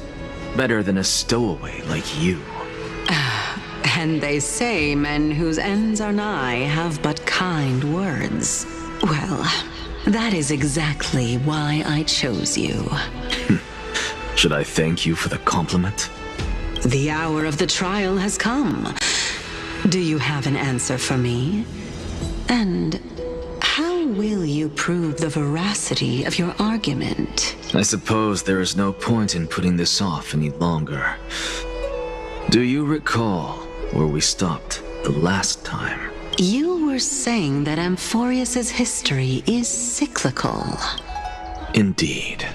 better than a stowaway like you. And they say men whose ends are nigh have but kind words. Well, that is exactly why I chose you. Should I thank you for the compliment? The hour of the trial has come. Do you have an answer for me? And how will you prove the veracity of your argument? I suppose there is no point in putting this off any longer. Do you recall where we stopped the last time? You were saying that Amphorius's history is cyclical. Indeed.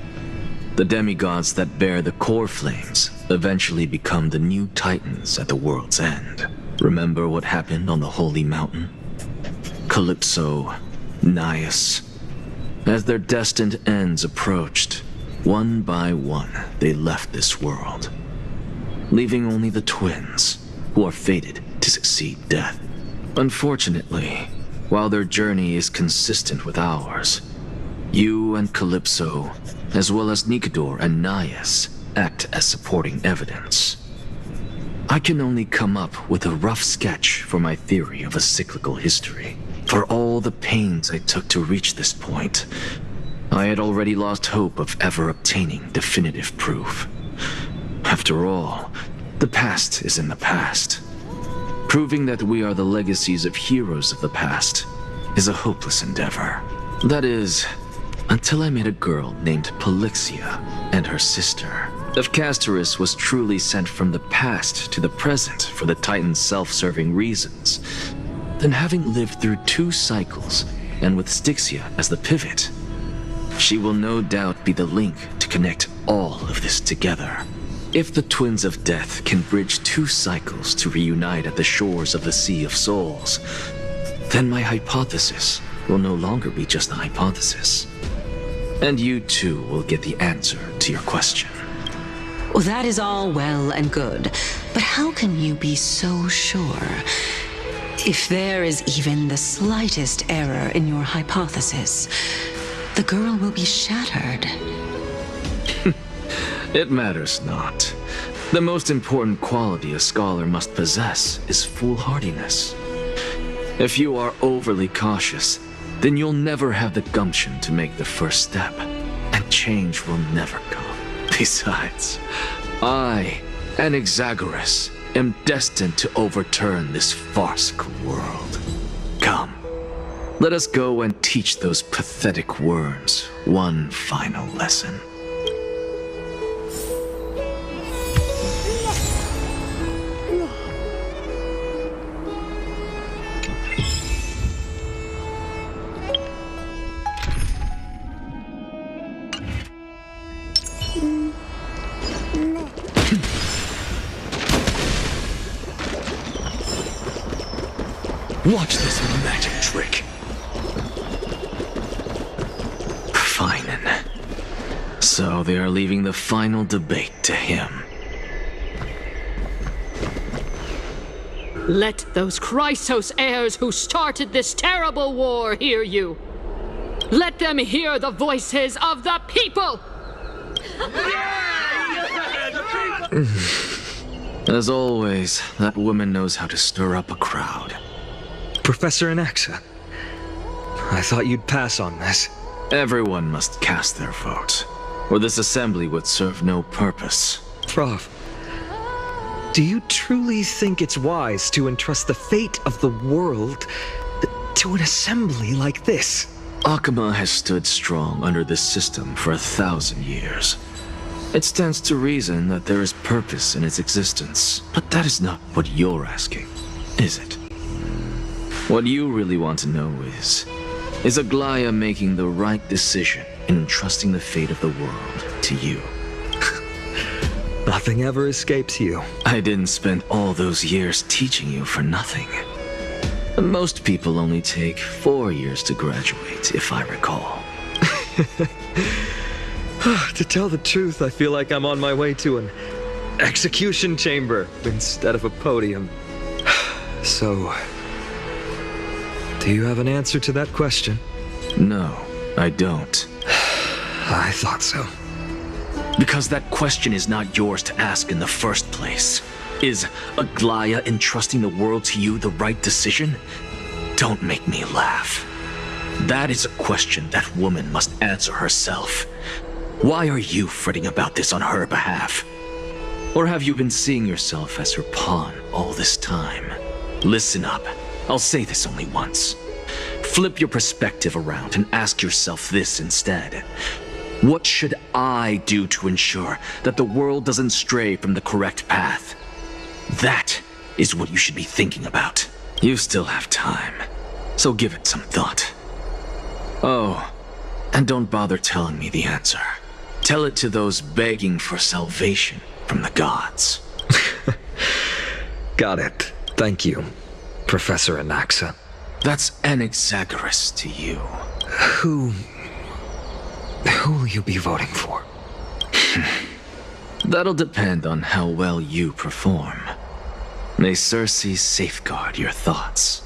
The demigods that bear the core flames eventually become the new titans at the world's end. Remember what happened on the Holy Mountain? Calypso, Naias. As their destined ends approached, one by one they left this world, leaving only the twins, who are fated to succeed death. Unfortunately, while their journey is consistent with ours, you and Calypso, as well as Nicodor and Naias, act as supporting evidence. I can only come up with a rough sketch for my theory of a cyclical history. For all the pains I took to reach this point, I had already lost hope of ever obtaining definitive proof. After all, the past is in the past. Proving that we are the legacies of heroes of the past is a hopeless endeavor. That is, until I met a girl named Polixia and her sister. If Castorus was truly sent from the past to the present for the Titan's self-serving reasons, then having lived through 2 cycles, and with Styxia as the pivot, she will no doubt be the link to connect all of this together. If the Twins of Death can bridge 2 cycles to reunite at the shores of the Sea of Souls, then my hypothesis will no longer be just a hypothesis. And you too will get the answer to your question. Well, that is all well and good, but how can you be so sure? If there is even the slightest error in your hypothesis, the girl will be shattered. It matters not. The most important quality a scholar must possess is foolhardiness. If you are overly cautious, then you'll never have the gumption to make the first step, and change will never come. Besides, I, Anaxagoras, am destined to overturn this farcical world. Come, let us go and teach those pathetic worms one final lesson. Watch this magic trick. Fine. So they are leaving the final debate to him. Let those Chrysos heirs who started this terrible war hear you. Let them hear the voices of the people! As always, that woman knows how to stir up a crowd. Professor Anaxa, I thought you'd pass on this. Everyone must cast their vote, or this assembly would serve no purpose. Prof, do you truly think it's wise to entrust the fate of the world to an assembly like this? Akama has stood strong under this system for 1,000 years. It stands to reason that there is purpose in its existence, but that is not what you're asking, is it? What you really want to know is Aglaya making the right decision in entrusting the fate of the world to you? Nothing ever escapes you. I didn't spend all those years teaching you for nothing. Most people only take 4 years to graduate, if I recall. To tell the truth, I feel like I'm on my way to an execution chamber instead of a podium. So, do you have an answer to that question? No, I don't. I thought so. Because that question is not yours to ask in the first place. Is Aglaya entrusting the world to you the right decision? Don't make me laugh. That is a question that woman must answer herself. Why are you fretting about this on her behalf? Or have you been seeing yourself as her pawn all this time? Listen up. I'll say this only once. Flip your perspective around and ask yourself this instead. What should I do to ensure that the world doesn't stray from the correct path? That is what you should be thinking about. You still have time, so give it some thought. Oh, and don't bother telling me the answer. Tell it to those begging for salvation from the gods. Got it. Thank you, Professor Anaxa. That's Anaxagoras to you. Who will you be voting for? That'll depend on how well you perform. May Circe safeguard your thoughts.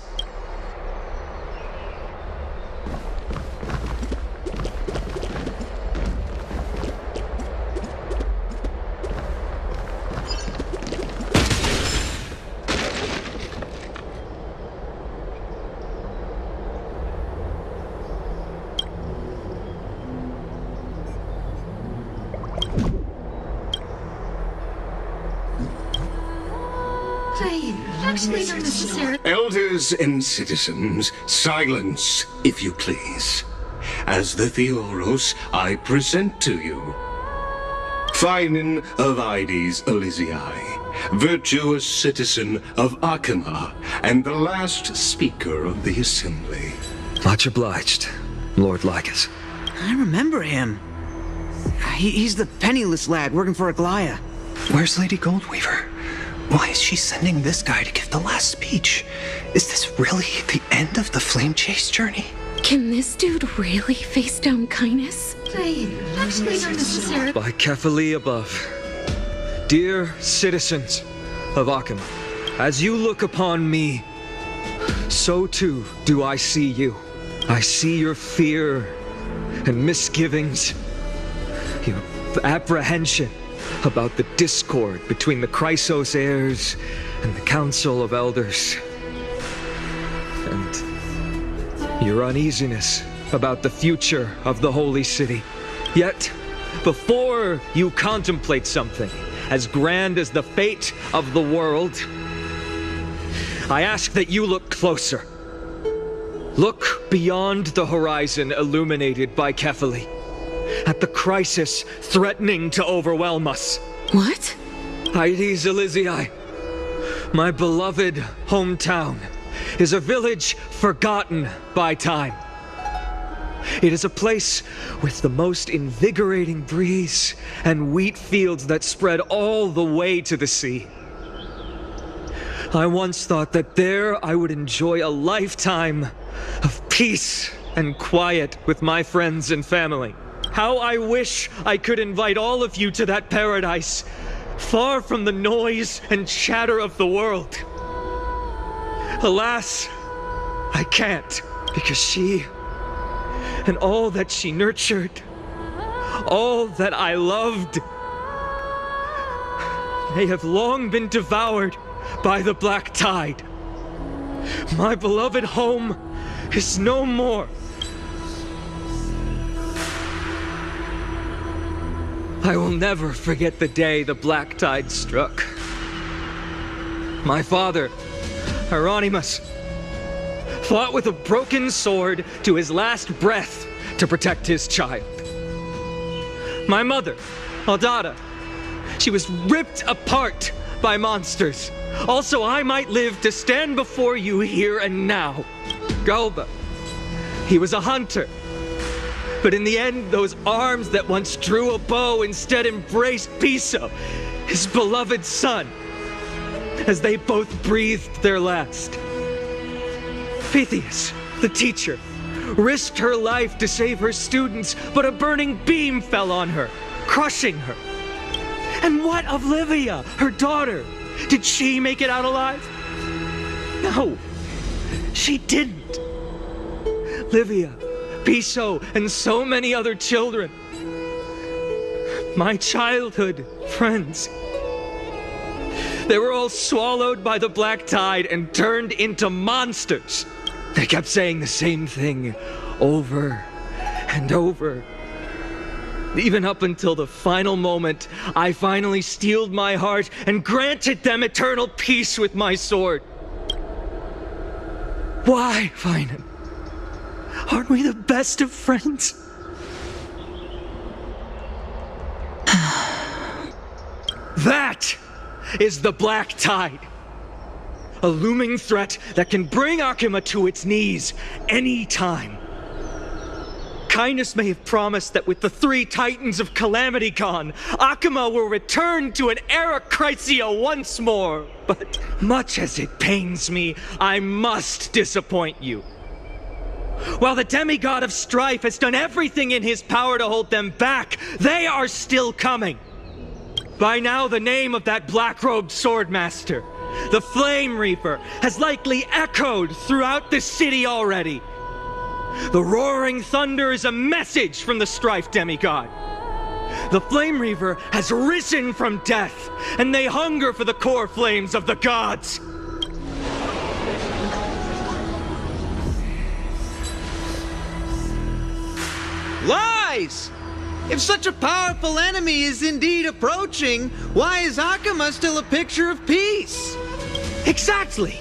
Elders and citizens, silence, if you please. As the Theoros, I present to you Phinin of Ides Elysiae, virtuous citizen of Akima, and the last speaker of the assembly. Much obliged, Lord Lycus. I remember him. He's the penniless lad working for Aglaya. Where's Lady Goldweaver? Why is she sending this guy to give the last speech? Is this really the end of the Flame Chase journey? Can this dude really face down kindness? Actually not necessary. By Kefali above. Dear citizens of Akima, as you look upon me, so too do I see you. I see your fear and misgivings, your apprehension about the discord between the Chrysos heirs and the Council of Elders, and your uneasiness about the future of the Holy City. Yet, before you contemplate something as grand as the fate of the world, I ask that you look closer. Look beyond the horizon illuminated by Kefali, at the crisis threatening to overwhelm us. What? Ides Elysiae, my beloved hometown, is a village forgotten by time. It is a place with the most invigorating breeze and wheat fields that spread all the way to the sea. I once thought that there I would enjoy a lifetime of peace and quiet with my friends and family. How I wish I could invite all of you to that paradise, far from the noise and chatter of the world. Alas, I can't, because she, and all that she nurtured, all that I loved, they have long been devoured by the black tide. My beloved home is no more. I will never forget the day the black tide struck. My father, Hieronymus, fought with a broken sword to his last breath to protect his child. My mother, Aldada, she was ripped apart by monsters. Also, I might live to stand before you here and now. Galba, he was a hunter. But in the end, those arms that once drew a bow instead embraced Piso, his beloved son, as they both breathed their last. Pythias, the teacher, risked her life to save her students, but a burning beam fell on her, crushing her. And what of Livia, her daughter? Did she make it out alive? No, she didn't. Livia, Piso, and so many other children, my childhood friends, they were all swallowed by the black tide and turned into monsters. They kept saying the same thing over and over. Even up until the final moment, I finally steeled my heart and granted them eternal peace with my sword. Why, Phinin? Aren't we the best of friends? That is the black tide. a looming threat that can bring Akuma to its knees any time. Kindness may have promised that with the 3 Titans of Calamity gone, Akuma will return to an era Chrysia once more. But much as it pains me, I must disappoint you. While the demigod of strife has done everything in his power to hold them back, they are still coming. By now, the name of that black-robed swordmaster, the Flame Reaper, has likely echoed throughout the city already. The roaring thunder is a message from the strife demigod. The Flame Reaver has risen from death, and they hunger for the core flames of the gods. Lies! If such a powerful enemy is indeed approaching, why is Akuma still a picture of peace? Exactly!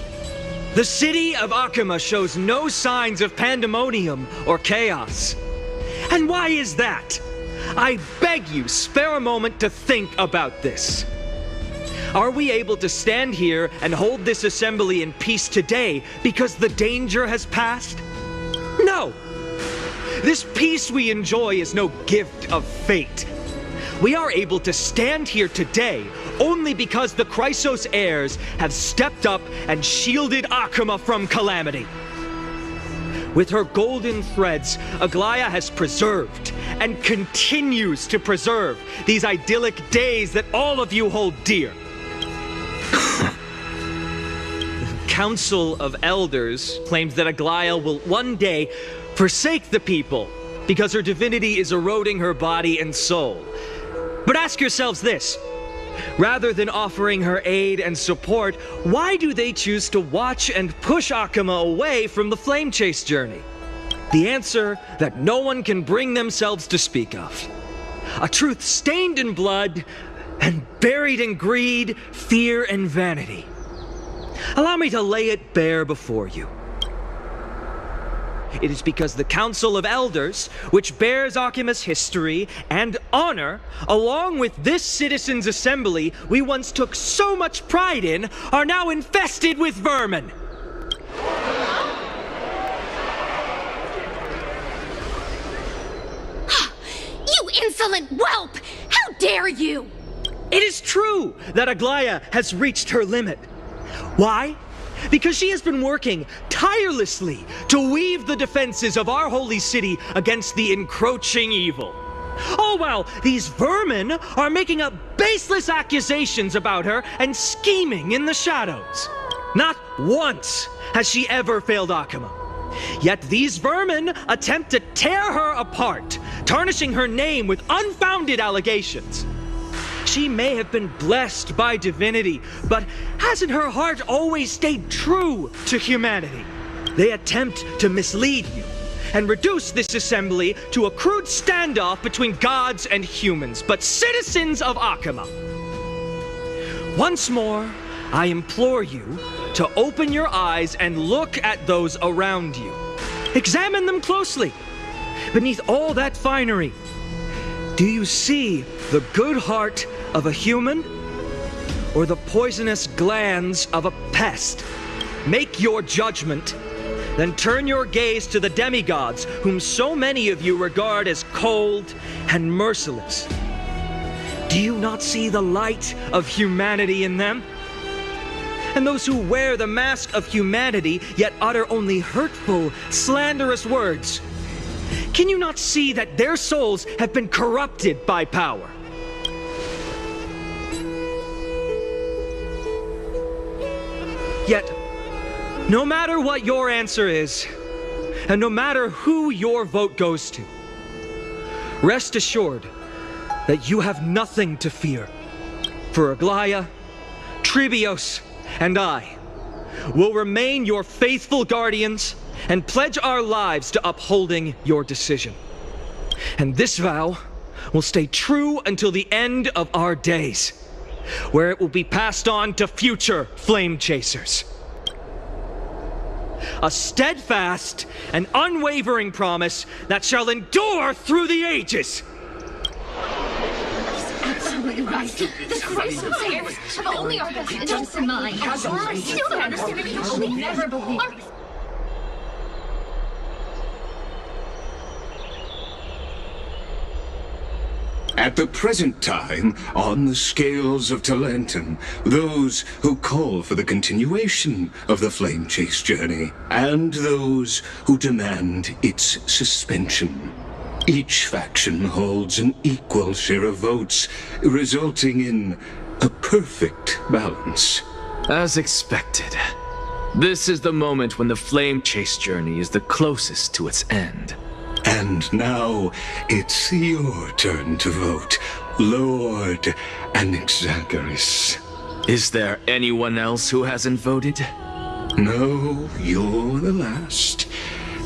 The city of Akuma shows no signs of pandemonium or chaos. And why is that? I beg you, spare a moment to think about this. Are we able to stand here and hold this assembly in peace today because the danger has passed? No! This peace we enjoy is no gift of fate. We are able to stand here today only because the Chrysos heirs have stepped up and shielded Akuma from calamity. With her golden threads, Aglaya has preserved and continues to preserve these idyllic days that all of you hold dear. The Council of Elders claims that Aglaya will one day forsake the people because her divinity is eroding her body and soul. But ask yourselves this. Rather than offering her aid and support, why do they choose to watch and push Akuma away from the Flame Chase journey? The answer that no one can bring themselves to speak of. A truth stained in blood and buried in greed, fear, and vanity. Allow me to lay it bare before you. It is because the Council of Elders, which bears Akuma's history and honor, along with this citizens' assembly we once took so much pride in, are now infested with vermin. You insolent whelp! How dare you! It is true that Aglaya has reached her limit. Why? Because she has been working tirelessly to weave the defenses of our holy city against the encroaching evil. All while these vermin are making up baseless accusations about her and scheming in the shadows. Not once has she ever failed Akuma. Yet these vermin attempt to tear her apart, tarnishing her name with unfounded allegations. She may have been blessed by divinity, but hasn't her heart always stayed true to humanity? They attempt to mislead you and reduce this assembly to a crude standoff between gods and humans, but citizens of Akuma. Once more, I implore you to open your eyes and look at those around you. Examine them closely. Beneath all that finery, do you see the good heart of a human or the poisonous glands of a pest? Make your judgment, then turn your gaze to the demigods whom so many of you regard as cold and merciless. Do you not see the light of humanity in them? And those who wear the mask of humanity yet utter only hurtful, slanderous words. Can you not see that their souls have been corrupted by power? Yet, no matter what your answer is, and no matter who your vote goes to, rest assured that you have nothing to fear. For Aglaya, Tribios, and I will remain your faithful guardians and pledge our lives to upholding your decision. And this vow will stay true until the end of our days, where it will be passed on to future flame chasers. A steadfast and unwavering promise that shall endure through the ages. The Christmas heirs have only our best interests in mind. I still don't understand it. I will never believe. At the present time, on the scales of Talentum, those who call for the continuation of the Flame Chase journey, and those who demand its suspension. Each faction holds an equal share of votes, resulting in a perfect balance. As expected, this is the moment when the Flame Chase journey is the closest to its end. And now, it's your turn to vote, Lord Anaxagoras. Is there anyone else who hasn't voted? No, you're the last.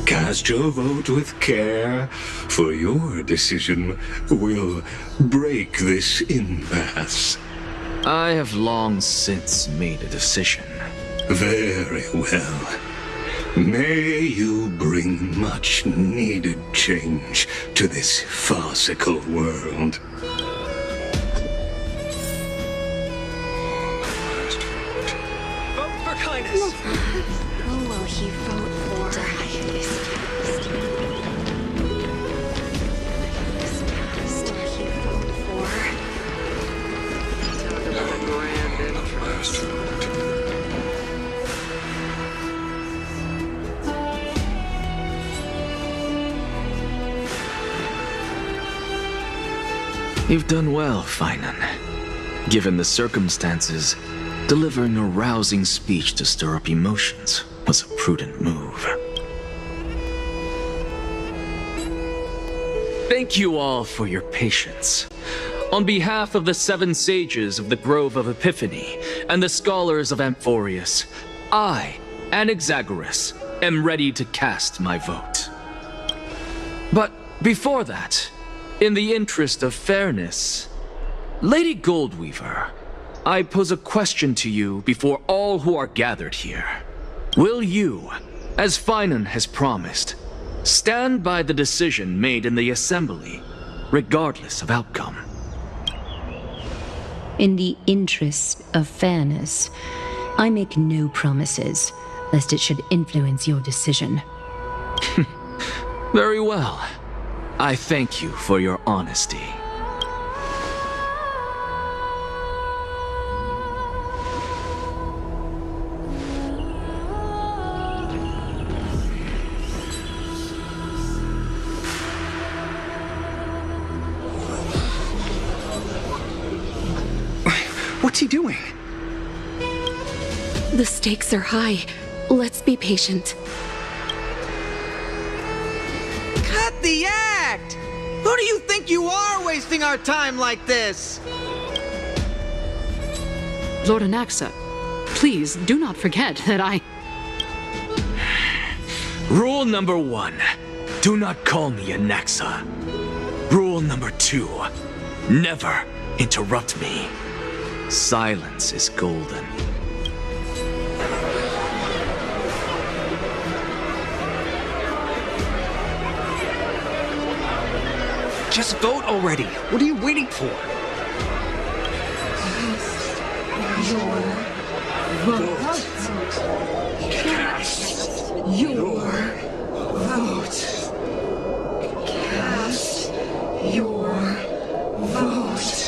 Cast your vote with care, for your decision will break this impasse. I have long since made a decision. Very well. May you bring much needed change to this farcical world. Vote for kindness! Who will he vote for? You've done well, Finan. Given the circumstances, delivering a rousing speech to stir up emotions was a prudent move. Thank you all for your patience. On behalf of the 7 sages of the Grove of Epiphany and the scholars of Amphorius, I, Anaxagoras, am ready to cast my vote. But before that, in the interest of fairness, Lady Goldweaver, I pose a question to you before all who are gathered here. Will you, as Finan has promised, stand by the decision made in the Assembly, regardless of outcome? In the interest of fairness, I make no promises, lest it should influence your decision. Very well. I thank you for your honesty. What's he doing? The stakes are high. Let's be patient. Cut the act! Who do you think you are wasting our time like this? Lord Anaxa, please do not forget that I... Rule number 1, do not call me Anaxa. Rule number 2, never interrupt me. Silence is golden. Just vote already. What are you waiting for? Your vote. Cast your vote. Cast your vote.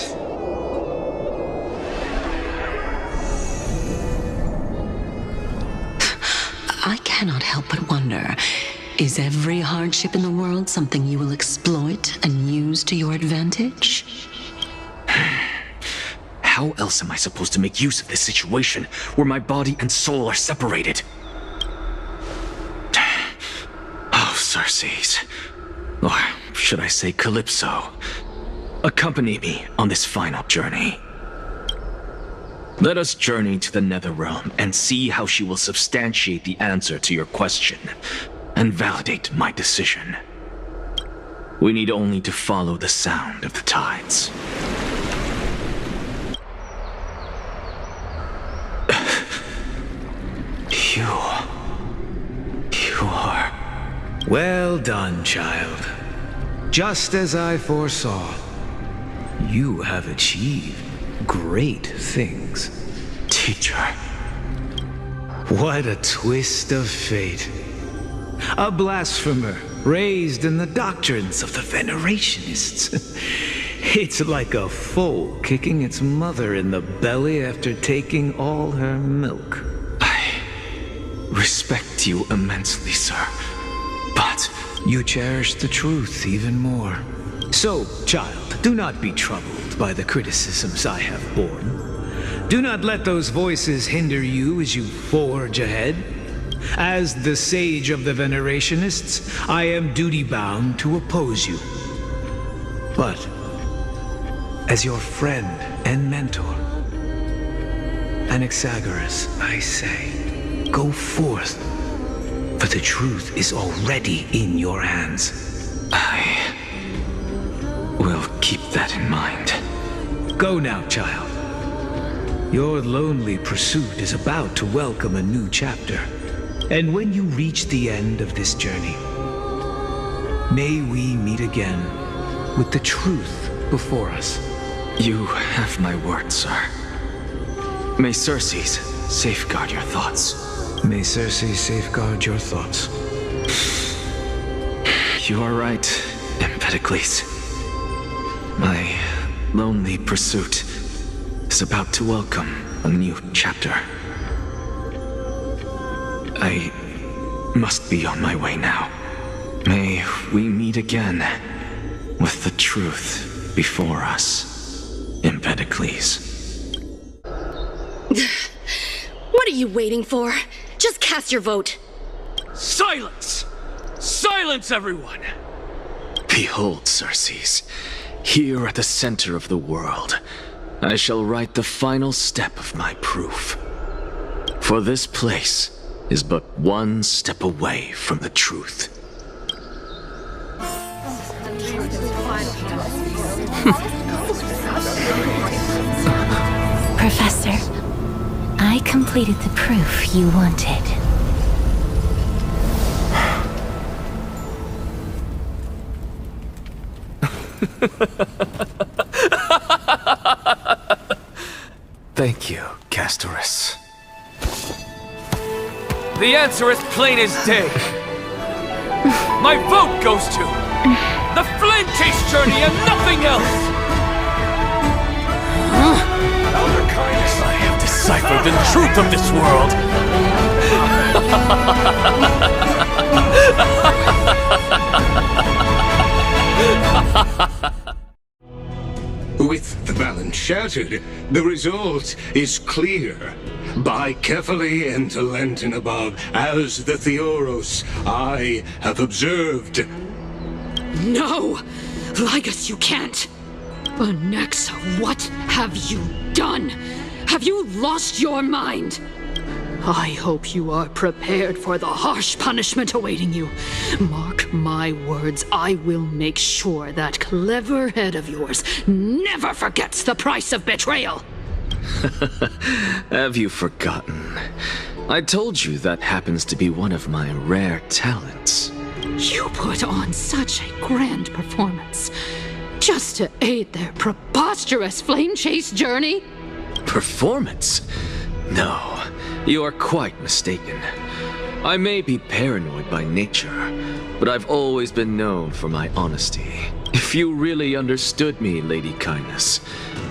I cannot help but wonder, is every hardship in the world something you will exploit and use to your advantage? How else am I supposed to make use of this situation where my body and soul are separated? Oh, Circes. Or should I say Calypso? Accompany me on this final journey. Let us journey to the Netherrealm and see how she will substantiate the answer to your question and validate my decision. We need only to follow the sound of the tides. You are... Well done, child. Just as I foresaw. You have achieved great things. Teacher. What a twist of fate. A blasphemer raised in the doctrines of the Venerationists. It's like a foal kicking its mother in the belly after taking all her milk. I respect you immensely, sir. But you cherish the truth even more. So, child, do not be troubled by the criticisms I have borne. Do not let those voices hinder you as you forge ahead. As the sage of the Venerationists, I am duty-bound to oppose you. But, as your friend and mentor, Anaxagoras, I say, go forth, for the truth is already in your hands. I will keep that in mind. Go now, child. Your lonely pursuit is about to welcome a new chapter. And when you reach the end of this journey, may we meet again with the truth before us. You have my word, sir. May Circes safeguard your thoughts. May Circes safeguard your thoughts. You are right, Empedocles. My lonely pursuit is about to welcome a new chapter. I must be on my way now. May we meet again with the truth before us, Empedocles. What are you waiting for? Just cast your vote. Silence! Silence, everyone! Behold, Circes, here at the center of the world, I shall write the final step of my proof. For this place is but one step away from the truth. Professor, I completed the proof you wanted. Thank you, Castorus. The answer is plain as day. My vote goes to the Flame Chase Journey and nothing else! Elder Kindness, I have deciphered the truth of this world! With the balance shattered, the result is clear. By carefully enter Lenten above, as the Theoros I have observed. No! Ligus, you can't! Anaxa, what have you done? Have you lost your mind? I hope you are prepared for the harsh punishment awaiting you. Mark my words, I will make sure that clever head of yours never forgets the price of betrayal. Have you forgotten? I told you that happens to be one of my rare talents. You put on such a grand performance just to aid their preposterous flame chase journey? Performance? No, you are quite mistaken. I may be paranoid by nature, but I've always been known for my honesty. If you really understood me, Lady Kindness,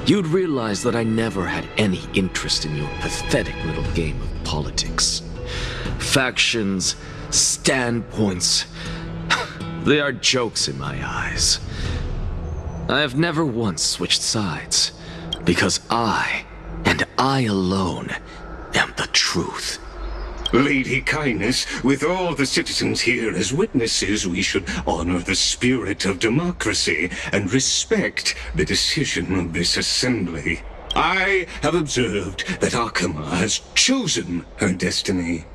you'd realize that I never had any interest in your pathetic little game of politics. Factions, standpoints, they are jokes in my eyes. I have never once switched sides, because I, and I alone, am the truth. Lady Kindness, with all the citizens here as witnesses, we should honor the spirit of democracy and respect the decision of this assembly. I have observed that Akama has chosen her destiny.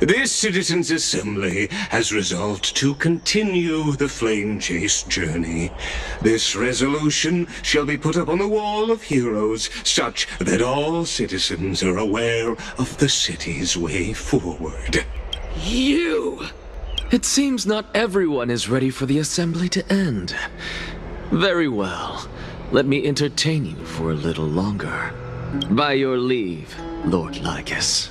This citizens' assembly has resolved to continue the flame chase journey. This resolution shall be put up on the wall of heroes, such that all citizens are aware of the city's way forward. You! It seems not everyone is ready for the assembly to end. Very well. let me entertain you for a little longer. By your leave, Lord Lycus.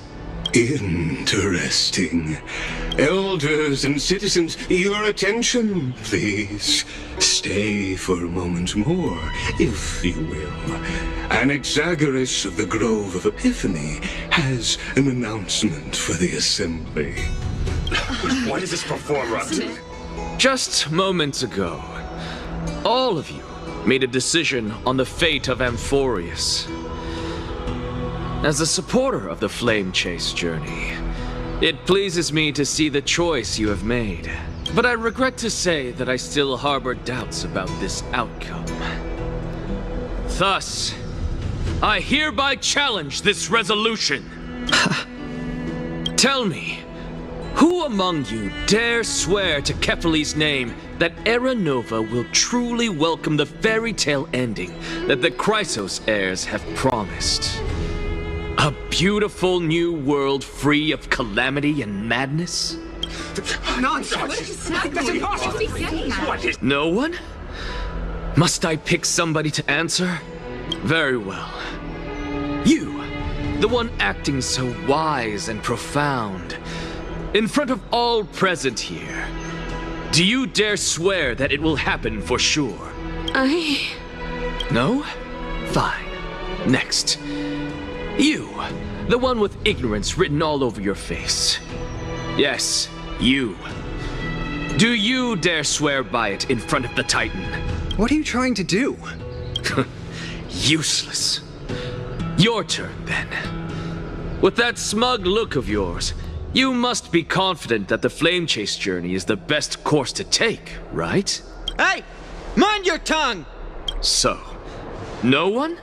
Interesting. Elders and citizens, your attention, please. Stay for a moment more, if you will. Anaxagoras of the Grove of Epiphany has an announcement for the Assembly. What is this performer up to? Just moments ago, all of you made a decision on the fate of Amphorius. As a supporter of the Flame Chase journey, it pleases me to see the choice you have made. But I regret to say that I still harbor doubts about this outcome. Thus, I hereby challenge this resolution. Tell me, who among you dare swear to Kephales's name that Era Nova will truly welcome the fairy tale ending that the Chrysos heirs have promised? A beautiful new world free of calamity and madness? Nonsense! That's impossible! No one? Must I pick somebody to answer? Very well. You, the one acting so wise and profound. In front of all present here, do you dare swear that it will happen for sure? No? Fine. Next. You, the one with ignorance written all over your face. Yes, you. Do you dare swear by it in front of the Titan? What are you trying to do? Useless. Your turn, then. With that smug look of yours, you must be confident that the Flame Chase journey is the best course to take, right? Hey! Mind your tongue! So, no one?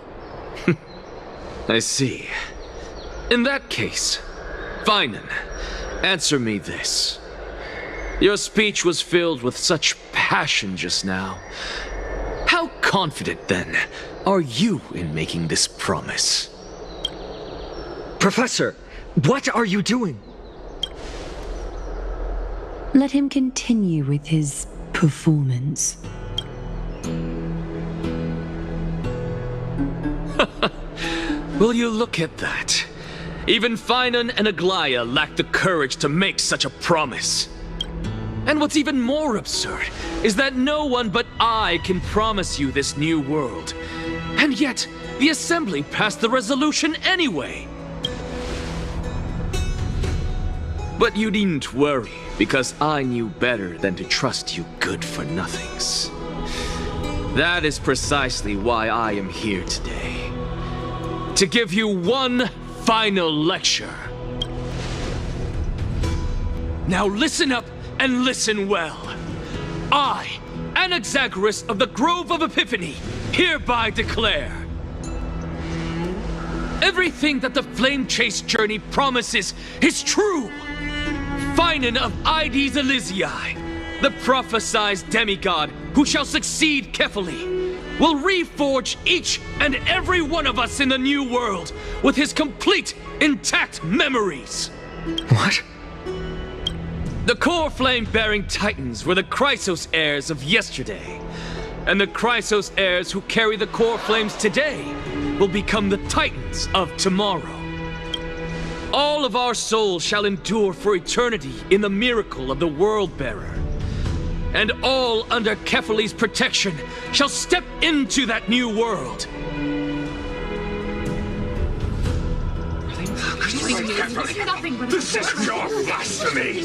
I see. In that case, Finan, answer me this. Your speech was filled with such passion just now. How confident, then, are you in making this promise? Professor, what are you doing? Let him continue with his performance. Will you look at that? Even Finan and Aglaya lack the courage to make such a promise. And what's even more absurd is that no one but I can promise you this new world. And yet, the Assembly passed the resolution anyway. But you needn't worry, because I knew better than to trust you good-for-nothings. That is precisely why I am here today. To give you one final lecture. Now listen up and listen well. I, Anaxagoras of the Grove of Epiphany, hereby declare everything that the Flame Chase journey promises is true. Finan of Ides Elysiae, the prophesied demigod who shall succeed Kephale, will reforge each and every one of us in the new world with his complete, intact memories. What? The core flame-bearing titans were the Chrysos heirs of yesterday, and the Chrysos heirs who carry the core flames today will become the titans of tomorrow. All of our souls shall endure for eternity in the miracle of the World-Bearer. And all under Kephale's protection shall step into that new world. This is pure blasphemy!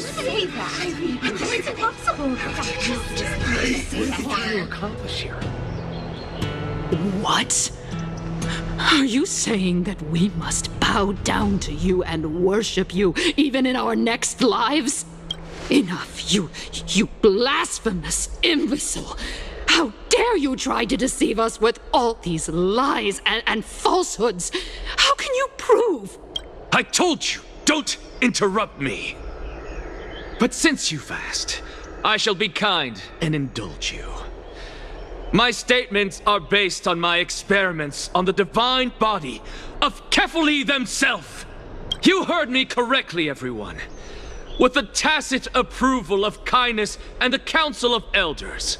It's impossible! What do you accomplish here? What? Are you saying that we must bow down to you and worship you even in our next lives? Enough, you blasphemous imbecile! How dare you try to deceive us with all these lies and falsehoods? How can you prove? I told you, don't interrupt me. But since you've asked, I shall be kind and indulge you. My statements are based on my experiments on the divine body of Kephale themselves. You heard me correctly, everyone. With the tacit approval of kindness and the Council of Elders,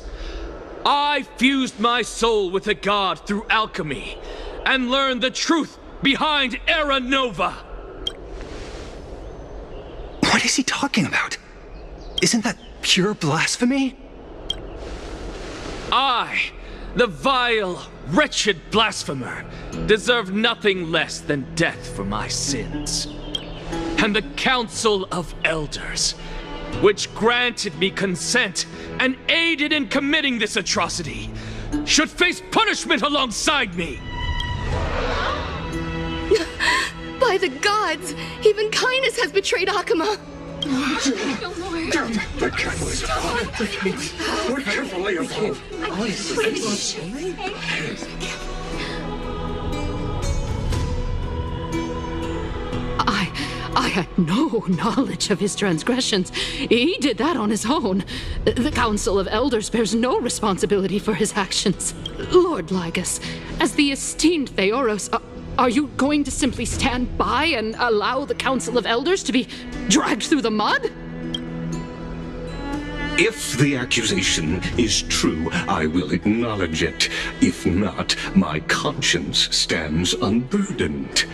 I fused my soul with a god through alchemy and learned the truth behind Era Nova. What is he talking about? Isn't that pure blasphemy? I, the vile, wretched blasphemer, deserve nothing less than death for my sins. And the Council of Elders, which granted me consent and aided in committing this atrocity, should face punishment alongside me. By the gods, even kindness has betrayed Akuma. The catalyst. We're carefully above. I had no knowledge of his transgressions. He did that on his own. The Council of Elders bears no responsibility for his actions. Lord Lygus, as the esteemed Theoros, are you going to simply stand by and allow the Council of Elders to be dragged through the mud? If the accusation is true, I will acknowledge it. If not, my conscience stands unburdened.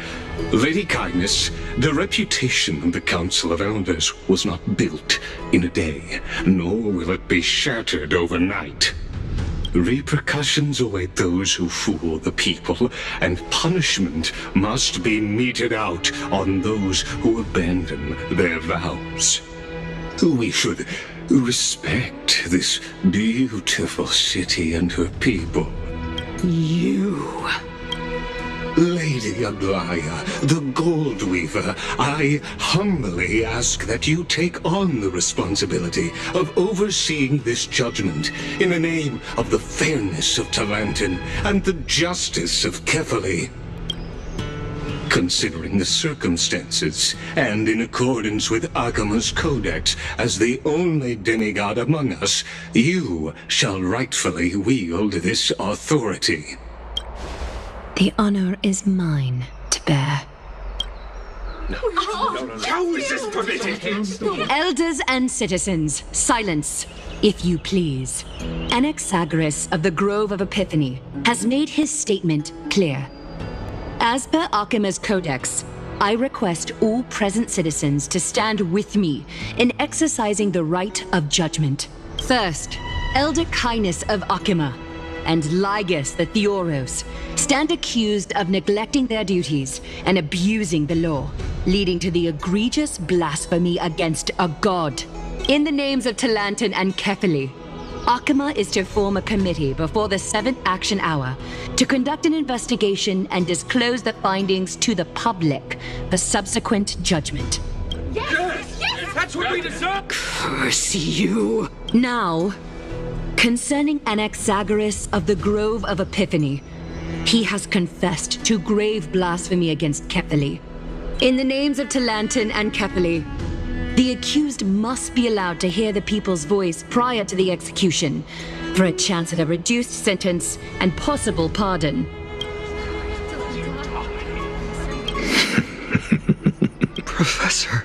Lady Kindness, the reputation of the Council of Elders was not built in a day, nor will it be shattered overnight. Repercussions await those who fool the people, and punishment must be meted out on those who abandon their vows. We should respect this beautiful city and her people. You... Lady Aglaya, the Gold Weaver, I humbly ask that you take on the responsibility of overseeing this judgment in the name of the fairness of Talantin and the justice of Kefali. Considering the circumstances, and in accordance with Akuma's codex as the only demigod among us, you shall rightfully wield this authority. The honor is mine to bear. How is this permitted? Elders and citizens, silence, if you please. Anaxagoras of the Grove of Epiphany has made his statement clear. As per Akuma's codex, I request all present citizens to stand with me in exercising the right of judgment. First, Elder Kindness of Akuma and Lygus the Theoros stand accused of neglecting their duties and abusing the law, leading to the egregious blasphemy against a god. In the names of Talantin and Kefali, Akuma is to form a committee before the 7th action hour to conduct an investigation and disclose the findings to the public for subsequent judgment. Yes! That's what we deserve! Curse you! Now, concerning Anaxagoras of the Grove of Epiphany, he has confessed to grave blasphemy against Kefali. In the names of Talantin and Kefali, the accused must be allowed to hear the people's voice prior to the execution, for a chance at a reduced sentence and possible pardon. Professor.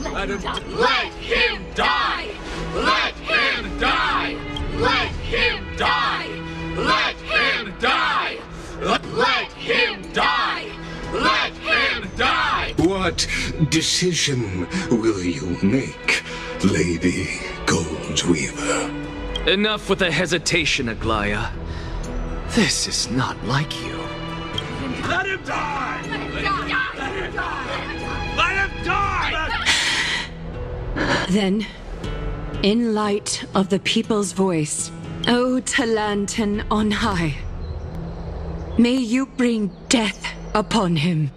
Let him die! Let him die! Let him die! Let him die! Let him die! Let him die! What decision will you make, Lady Goldweaver? Enough with the hesitation, Aglaya. This is not like you. Let him die! Let him die! Let him die! Let him die! Then, in light of the people's voice, O Talantin on high, may you bring death upon him.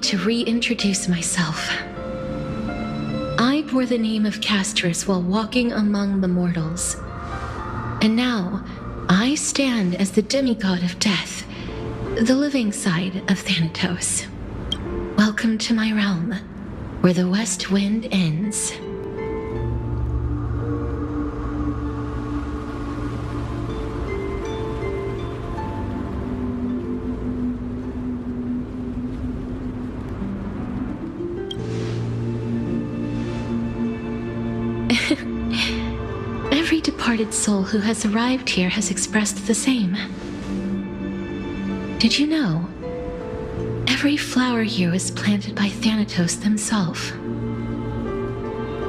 need to reintroduce myself. I bore the name of Castris while walking among the mortals. And now, I stand as the demigod of death, the living side of Thanatos. Welcome to my realm, where the west wind ends. Every departed soul who has arrived here has expressed the same. Did you know? Every flower here was planted by Thanatos himself.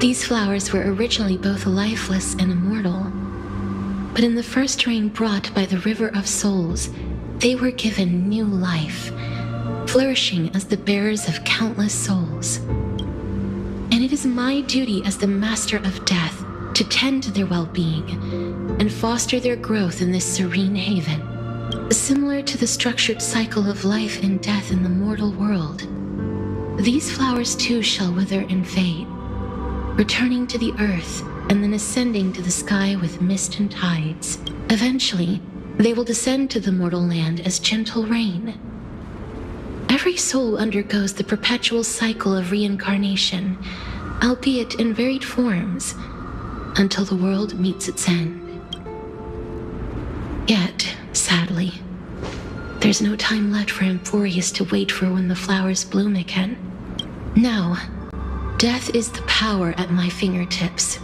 These flowers were originally both lifeless and immortal, but in the first rain brought by the River of Souls, they were given new life, flourishing as the bearers of countless souls. And it is my duty as the Master of Death to tend to their well-being and foster their growth in this serene haven. Similar to the structured cycle of life and death in the mortal world, these flowers too shall wither and fade, returning to the earth and then ascending to the sky with mist and tides. Eventually, they will descend to the mortal land as gentle rain. Every soul undergoes the perpetual cycle of reincarnation, albeit in varied forms, until the world meets its end. Yet, sadly, there's no time left for Emphorius to wait for when the flowers bloom again. Now, death is the power at my fingertips.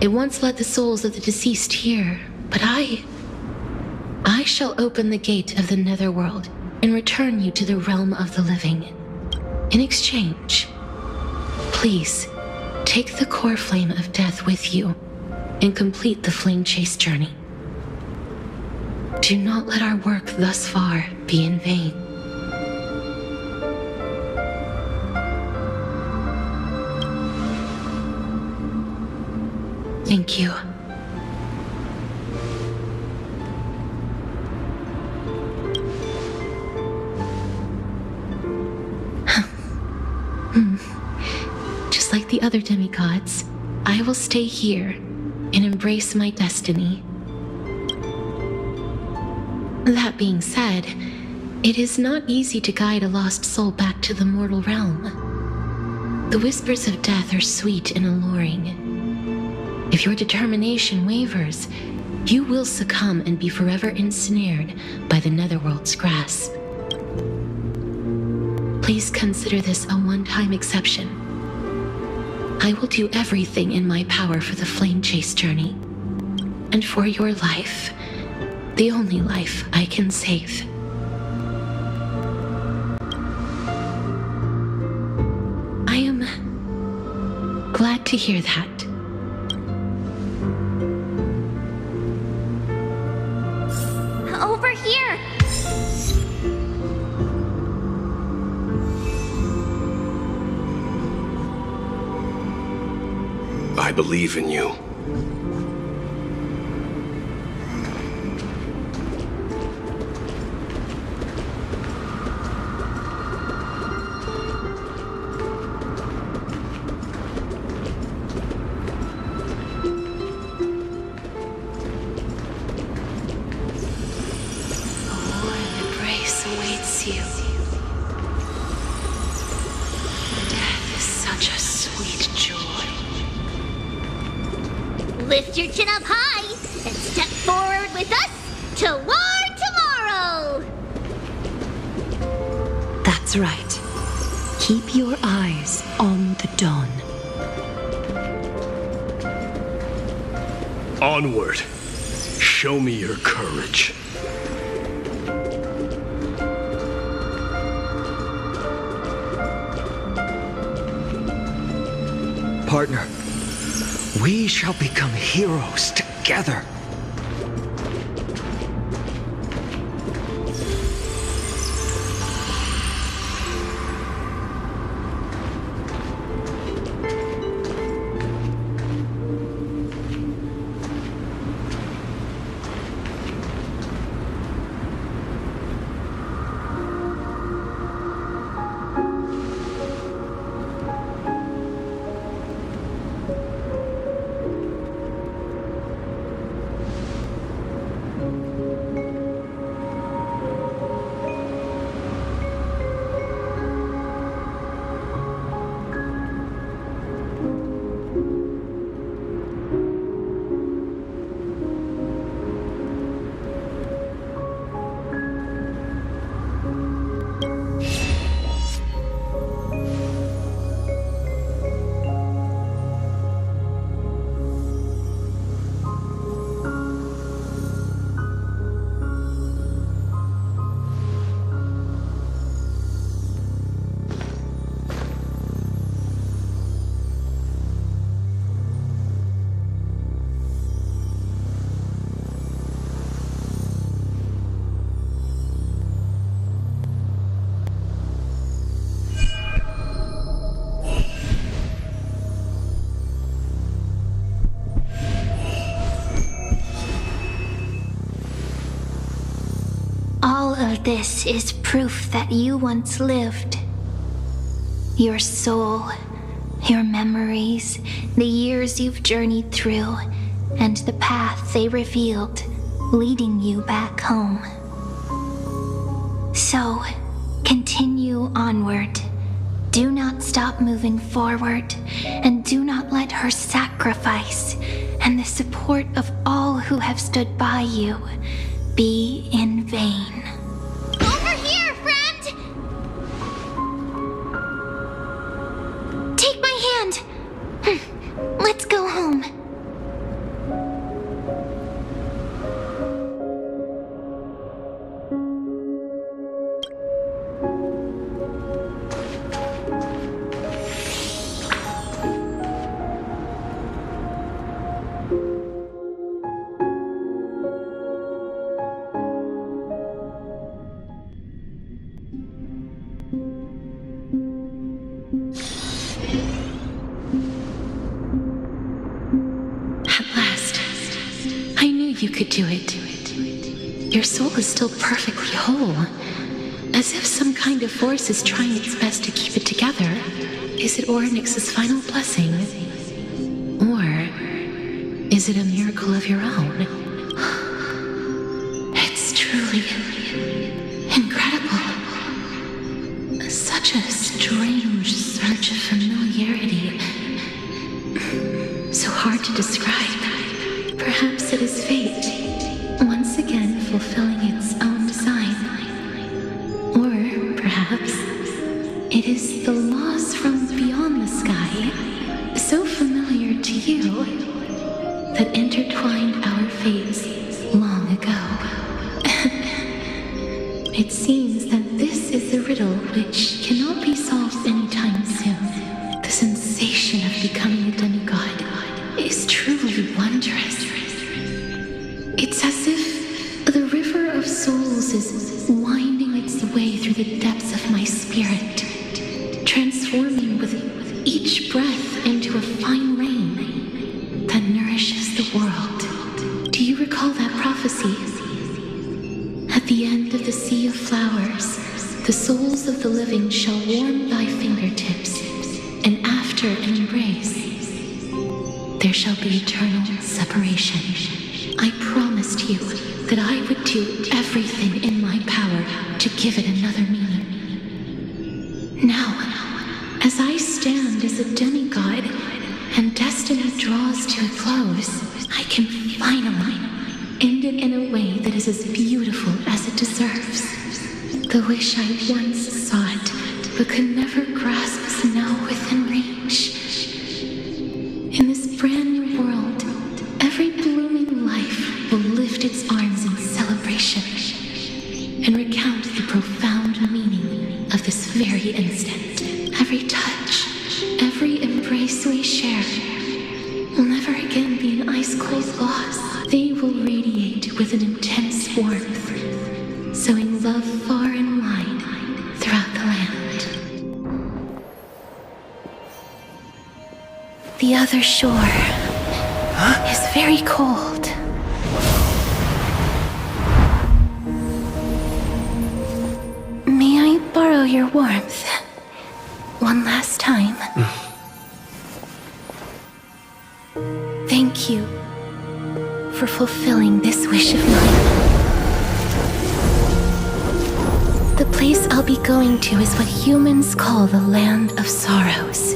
It once led the souls of the deceased here, but I shall open the gate of the netherworld and return you to the realm of the living. In exchange, please, take the core flame of death with you and complete the flame chase journey. Do not let our work thus far be in vain. Thank you. Just like the other demigods, I will stay here and embrace my destiny. That being said, it is not easy to guide a lost soul back to the mortal realm. The whispers of death are sweet and alluring. If your determination wavers, you will succumb and be forever ensnared by the netherworld's grasp. Please consider this a one-time exception. I will do everything in my power for the flame chase journey, and for your life, the only life I can save. I am glad to hear that. Over here! I believe in you. Lift your chin up high and step forward with us toward tomorrow! That's right. Keep your eyes on the dawn. Onward. Show me your courage. Partner, we shall become heroes together. this is proof that you once lived. Your soul, your memories, the years you've journeyed through, and the path they revealed, leading you back home. So, continue onward. Do not stop moving forward, and do not let her sacrifice and the support of all who have stood by you be in vain. Over here, friend! Take my hand. Let's go home. You could do it. Your soul is still perfectly whole, as if some kind of force is trying its best to keep it together. Is it Orynyx's final blessing? Or is it a miracle of your own? It's truly incredible. Such a strange surge of familiarity. So hard to describe. Perhaps it is fate, once again fulfilling its own design. Or perhaps it is the laws from beyond the sky, so familiar to you, that intertwined our fates long ago. It seems that this is a riddle which cannot be solved anytime soon. The sensation of becoming a demigod is truly wondrous. It's as if the river of souls is winding its way through the depths of my spirit, transforming with each breath into a fine rain that nourishes the world. Do you recall that prophecy? At the end of the sea of flowers, the souls of the living shall warm thy fingertips, and after an embrace, there shall be eternal separation. I promised you that I would do everything in my power to give it another meaning. Now, as I stand as a demigod and destiny draws to a close, I can finally end it in a way that is as beautiful as it deserves. The wish I once sought but could never grasp is now within reach. In this brand new world, every blooming life will lift its arms in celebration and recount the profound meaning of this very instant. Every touch, every embrace we share will never again be an ice-cold loss. They will radiate with an intense warmth, sowing love far and wide throughout the land. The other shore is very cold. May I borrow your warmth one last time? Thank you for fulfilling this wish of mine. The place I'll be going to is what humans call the Land of Sorrows.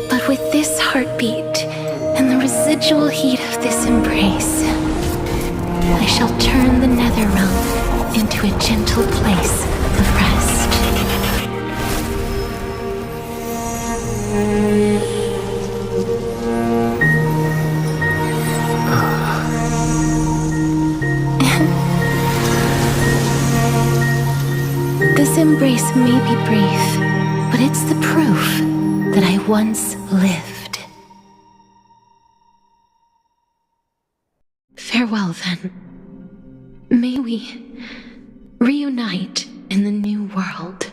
But with this heartbeat and the residual heat of this embrace, I shall turn the nether realm into a gentle place of rest. This embrace may be brief, but it's the proof that I once lived. Farewell, then. May we reunite in the new world.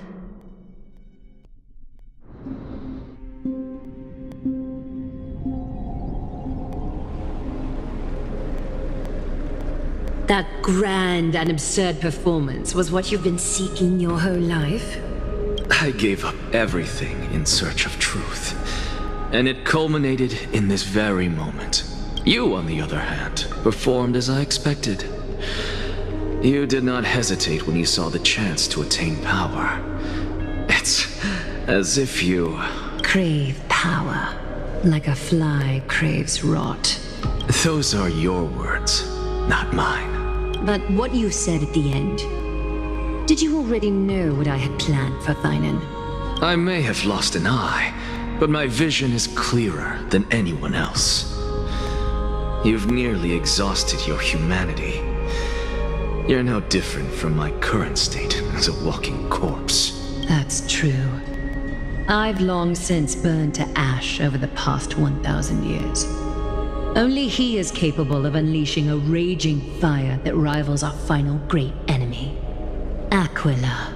That grand and absurd performance was what you've been seeking your whole life? I gave up everything in search of truth. And it culminated in this very moment. You, on the other hand, performed as I expected. You did not hesitate when you saw the chance to attain power. It's as if you... crave power, like a fly craves rot. Those are your words, not mine. But what you said at the end, did you already know what I had planned for Thynon? I may have lost an eye, but my vision is clearer than anyone else. You've nearly exhausted your humanity. You're no different from my current state as a walking corpse. That's true. I've long since burned to ash over the past 1,000 years. Only he is capable of unleashing a raging fire that rivals our final great enemy, Aquila.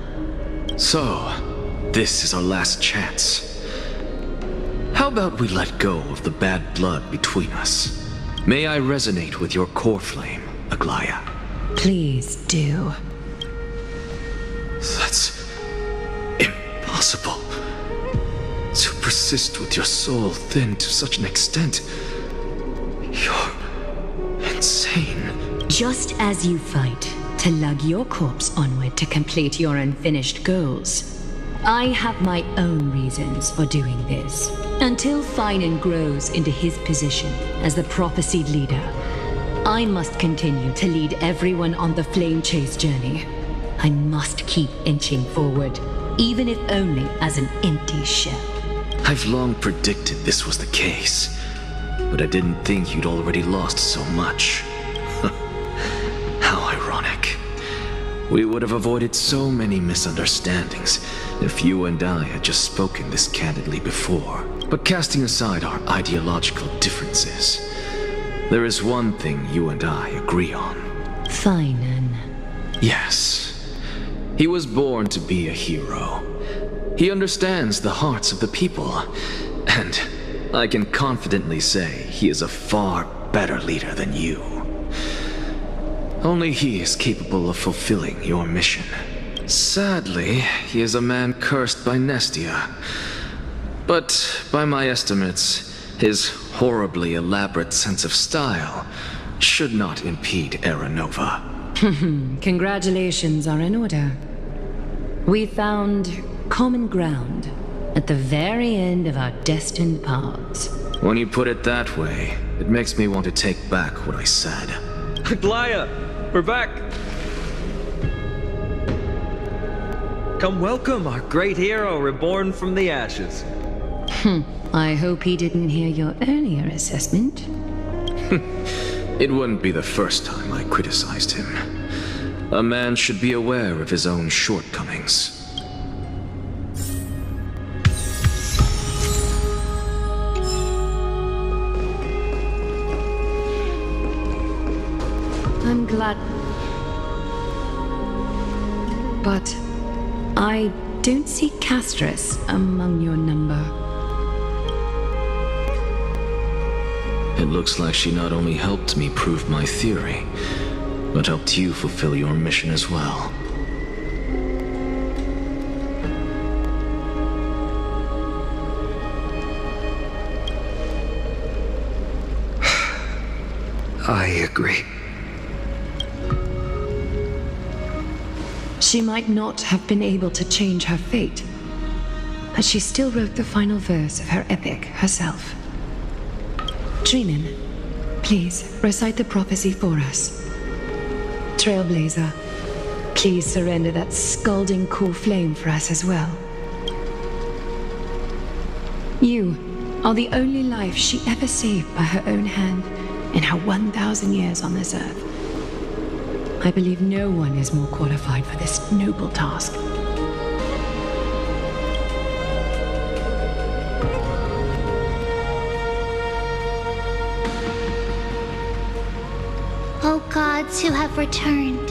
So, this is our last chance. How about we let go of the bad blood between us? May I resonate with your core flame, Aglaya? Please do. That's impossible. To persist with your soul thinned to such an extent. You're insane. Just as you fight to lug your corpse onward to complete your unfinished goals, I have my own reasons for doing this. Until Thynon grows into his position as the prophesied leader, I must continue to lead everyone on the flame chase journey. I must keep inching forward, even if only as an empty shell. I've long predicted this was the case, but I didn't think you'd already lost so much. How ironic. We would have avoided so many misunderstandings if you and I had just spoken this candidly before. But casting aside our ideological differences, there is one thing you and I agree on. Thynon. Yes. He was born to be a hero. He understands the hearts of the people, and I can confidently say he is a far better leader than you. Only he is capable of fulfilling your mission. Sadly, he is a man cursed by Nestia. But by my estimates, his horribly elaborate sense of style should not impede Era Nova. Congratulations are in order. We found common ground at the very end of our destined paths. When you put it that way, it makes me want to take back what I said. Aglaya, we're back! Come welcome our great hero reborn from the ashes. I hope he didn't hear your earlier assessment. It wouldn't be the first time I criticized him. A man should be aware of his own shortcomings. I'm glad. But I don't see Castris among your number. It looks like she not only helped me prove my theory, but helped you fulfill your mission as well. I agree. She might not have been able to change her fate, but she still wrote the final verse of her epic herself. Trinan, please recite the prophecy for us. Trailblazer, please surrender that scalding core flame for us as well. You are the only life she ever saved by her own hand in her 1,000 years on this earth. I believe no one is more qualified for this noble task. O gods who have returned,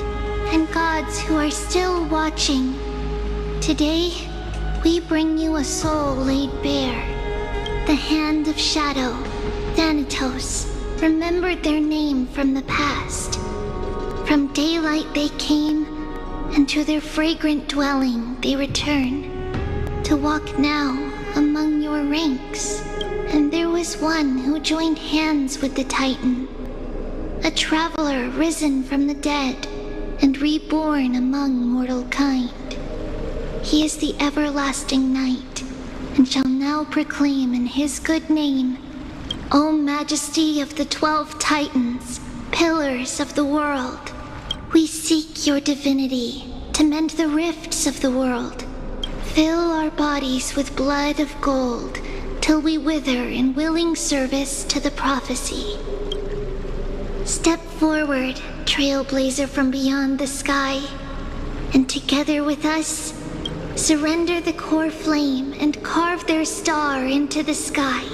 and gods who are still watching, today we bring you a soul laid bare. The hand of shadow, Thanatos, remembered their name from the past. From daylight they came, and to their fragrant dwelling they return, to walk now among your ranks. And there was one who joined hands with the Titan, a traveler risen from the dead and reborn among mortal kind. He is the everlasting night, and shall now proclaim in his good name, O Majesty of the 12 Titans, pillars of the world, we seek your divinity to mend the rifts of the world. Fill our bodies with blood of gold, till we wither in willing service to the prophecy. Step forward, trailblazer from beyond the sky, and together with us, surrender the core flame and carve their star into the sky.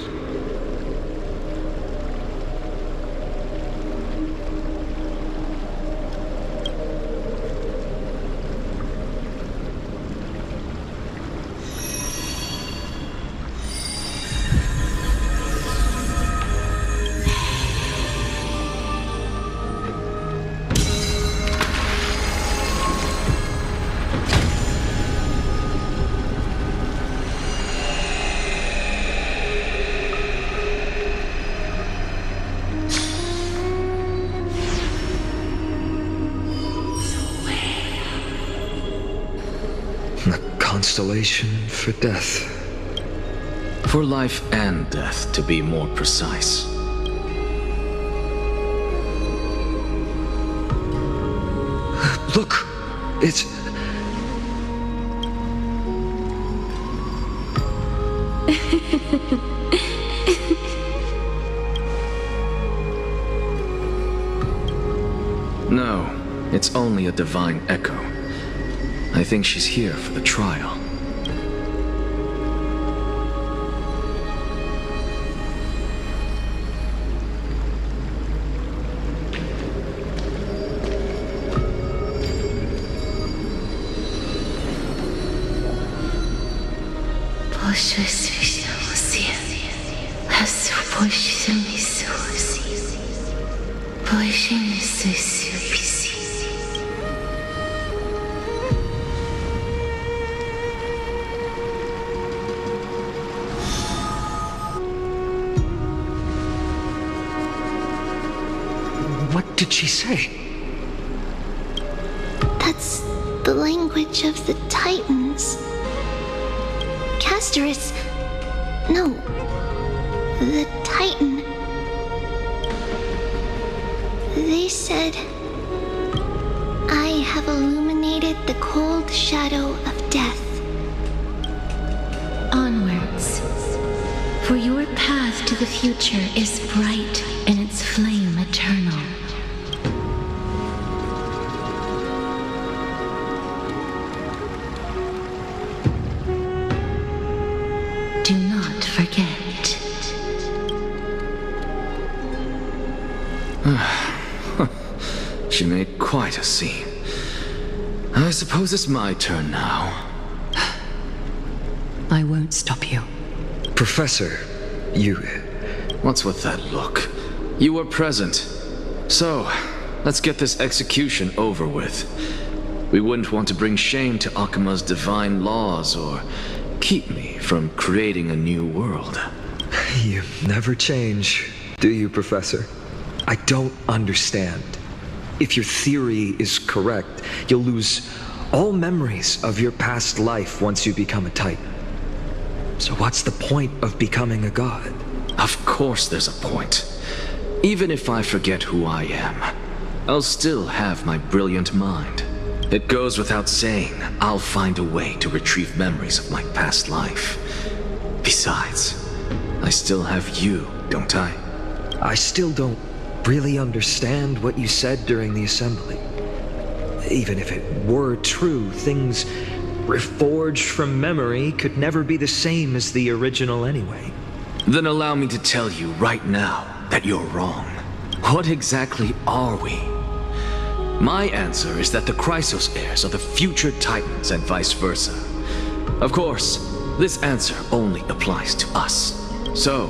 Constellation for death. For life and death, to be more precise. Look! It's... No, it's only a divine echo. I think she's here for the trial. What did she say? That's the language of the Titans. Castorus... No. The Titan. They said... I have illuminated the cold shadow of death. Onwards. For your path to the future is bright and its flame eternal. Do not forget. She made quite a scene. I suppose it's my turn now. I won't stop you. Professor, you... What's with that look? You were present. So, let's get this execution over with. We wouldn't want to bring shame to Akuma's divine laws or keep me from creating a new world. You never change, do you, Professor? I don't understand. If your theory is correct, you'll lose all memories of your past life once you become a Titan. So what's the point of becoming a god? Of course there's a point. Even if I forget who I am, I'll still have my brilliant mind. It goes without saying, I'll find a way to retrieve memories of my past life. Besides, I still have you, don't I? I still don't really understand what you said during the assembly. Even if it were true, things reforged from memory could never be the same as the original anyway. Then allow me to tell you right now that you're wrong. What exactly are we? My answer is that the Chrysos heirs are the future Titans and vice versa. Of course, this answer only applies to us. So,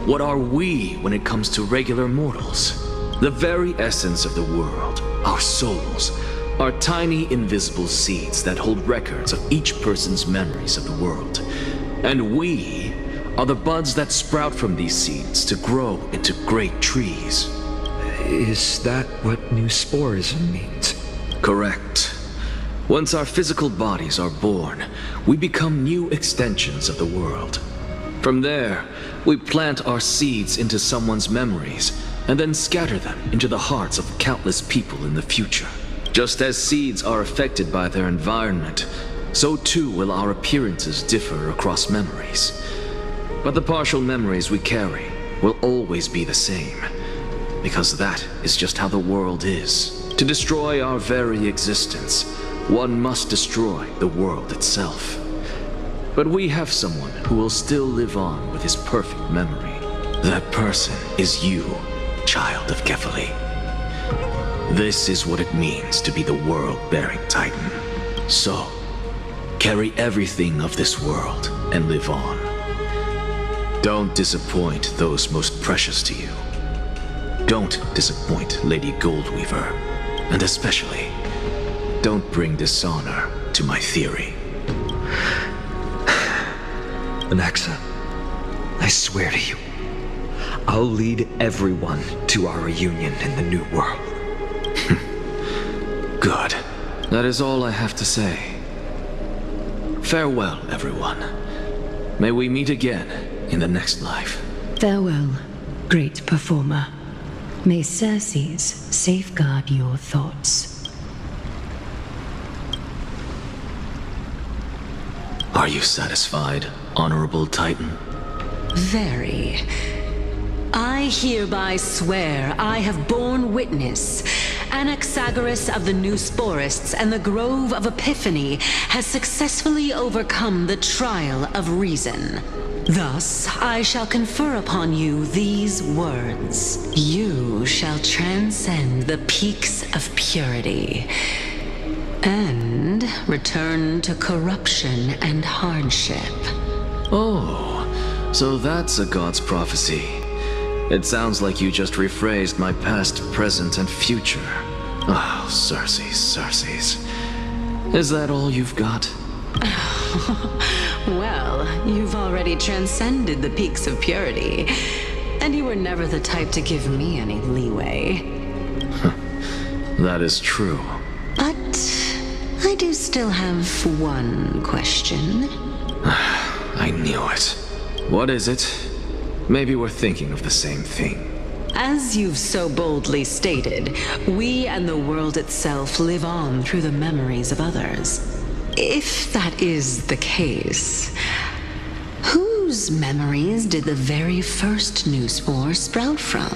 what are we when it comes to regular mortals? The very essence of the world, our souls, are tiny invisible seeds that hold records of each person's memories of the world. And we are the buds that sprout from these seeds to grow into great trees. Is that what new sporism means? Correct. Once our physical bodies are born, we become new extensions of the world. From there, we plant our seeds into someone's memories and then scatter them into the hearts of countless people in the future. Just as seeds are affected by their environment, so too will our appearances differ across memories. But the partial memories we carry will always be the same, because that is just how the world is. To destroy our very existence, one must destroy the world itself. But we have someone who will still live on with his perfect memory. That person is you, child of Kefali. This is what it means to be the world-bearing Titan. So, carry everything of this world and live on. Don't disappoint those most precious to you. Don't disappoint Lady Goldweaver, and especially, don't bring dishonor to my theory. Anaxa, I swear to you, I'll lead everyone to our reunion in the new world. Good. That is all I have to say. Farewell, everyone. May we meet again in the next life. Farewell, great performer. May Circes safeguard your thoughts. Are you satisfied, Honorable Titan? Very. I hereby swear I have borne witness. Anaxagoras of the New Sporists and the Grove of Epiphany has successfully overcome the trial of reason. Thus, I shall confer upon you these words. You shall transcend the peaks of purity and return to corruption and hardship. Oh, so that's a god's prophecy. It sounds like you just rephrased my past, present, and future. Oh, Circes. Is that all you've got? Well, you've already transcended the peaks of purity, and you were never the type to give me any leeway. That is true. But I do still have one question. I knew it. What is it? Maybe we're thinking of the same thing. As you've so boldly stated, we and the world itself live on through the memories of others. If that is the case, whose memories did the very first new spore sprout from?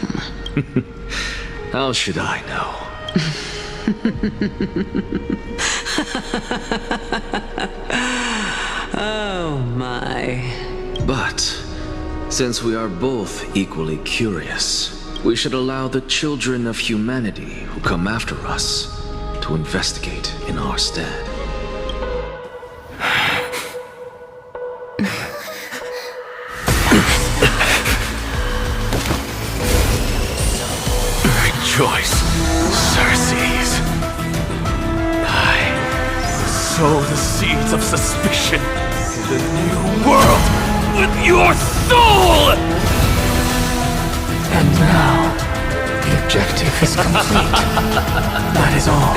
How should I know? Oh my. But since we are both equally curious, we should allow the children of humanity who come after us to investigate in our stead. Rejoice, Circes. I sow the seeds of suspicion in the new world with your soul! And now, the objective is complete. That is all.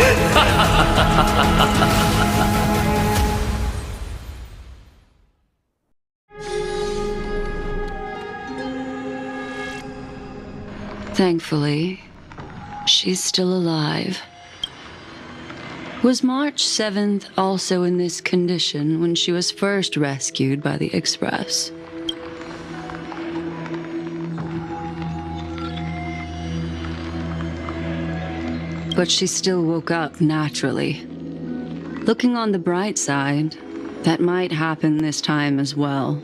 Thankfully, she's still alive. Was March 7th also in this condition when she was first rescued by the Express? But she still woke up naturally. Looking on the bright side, that might happen this time as well.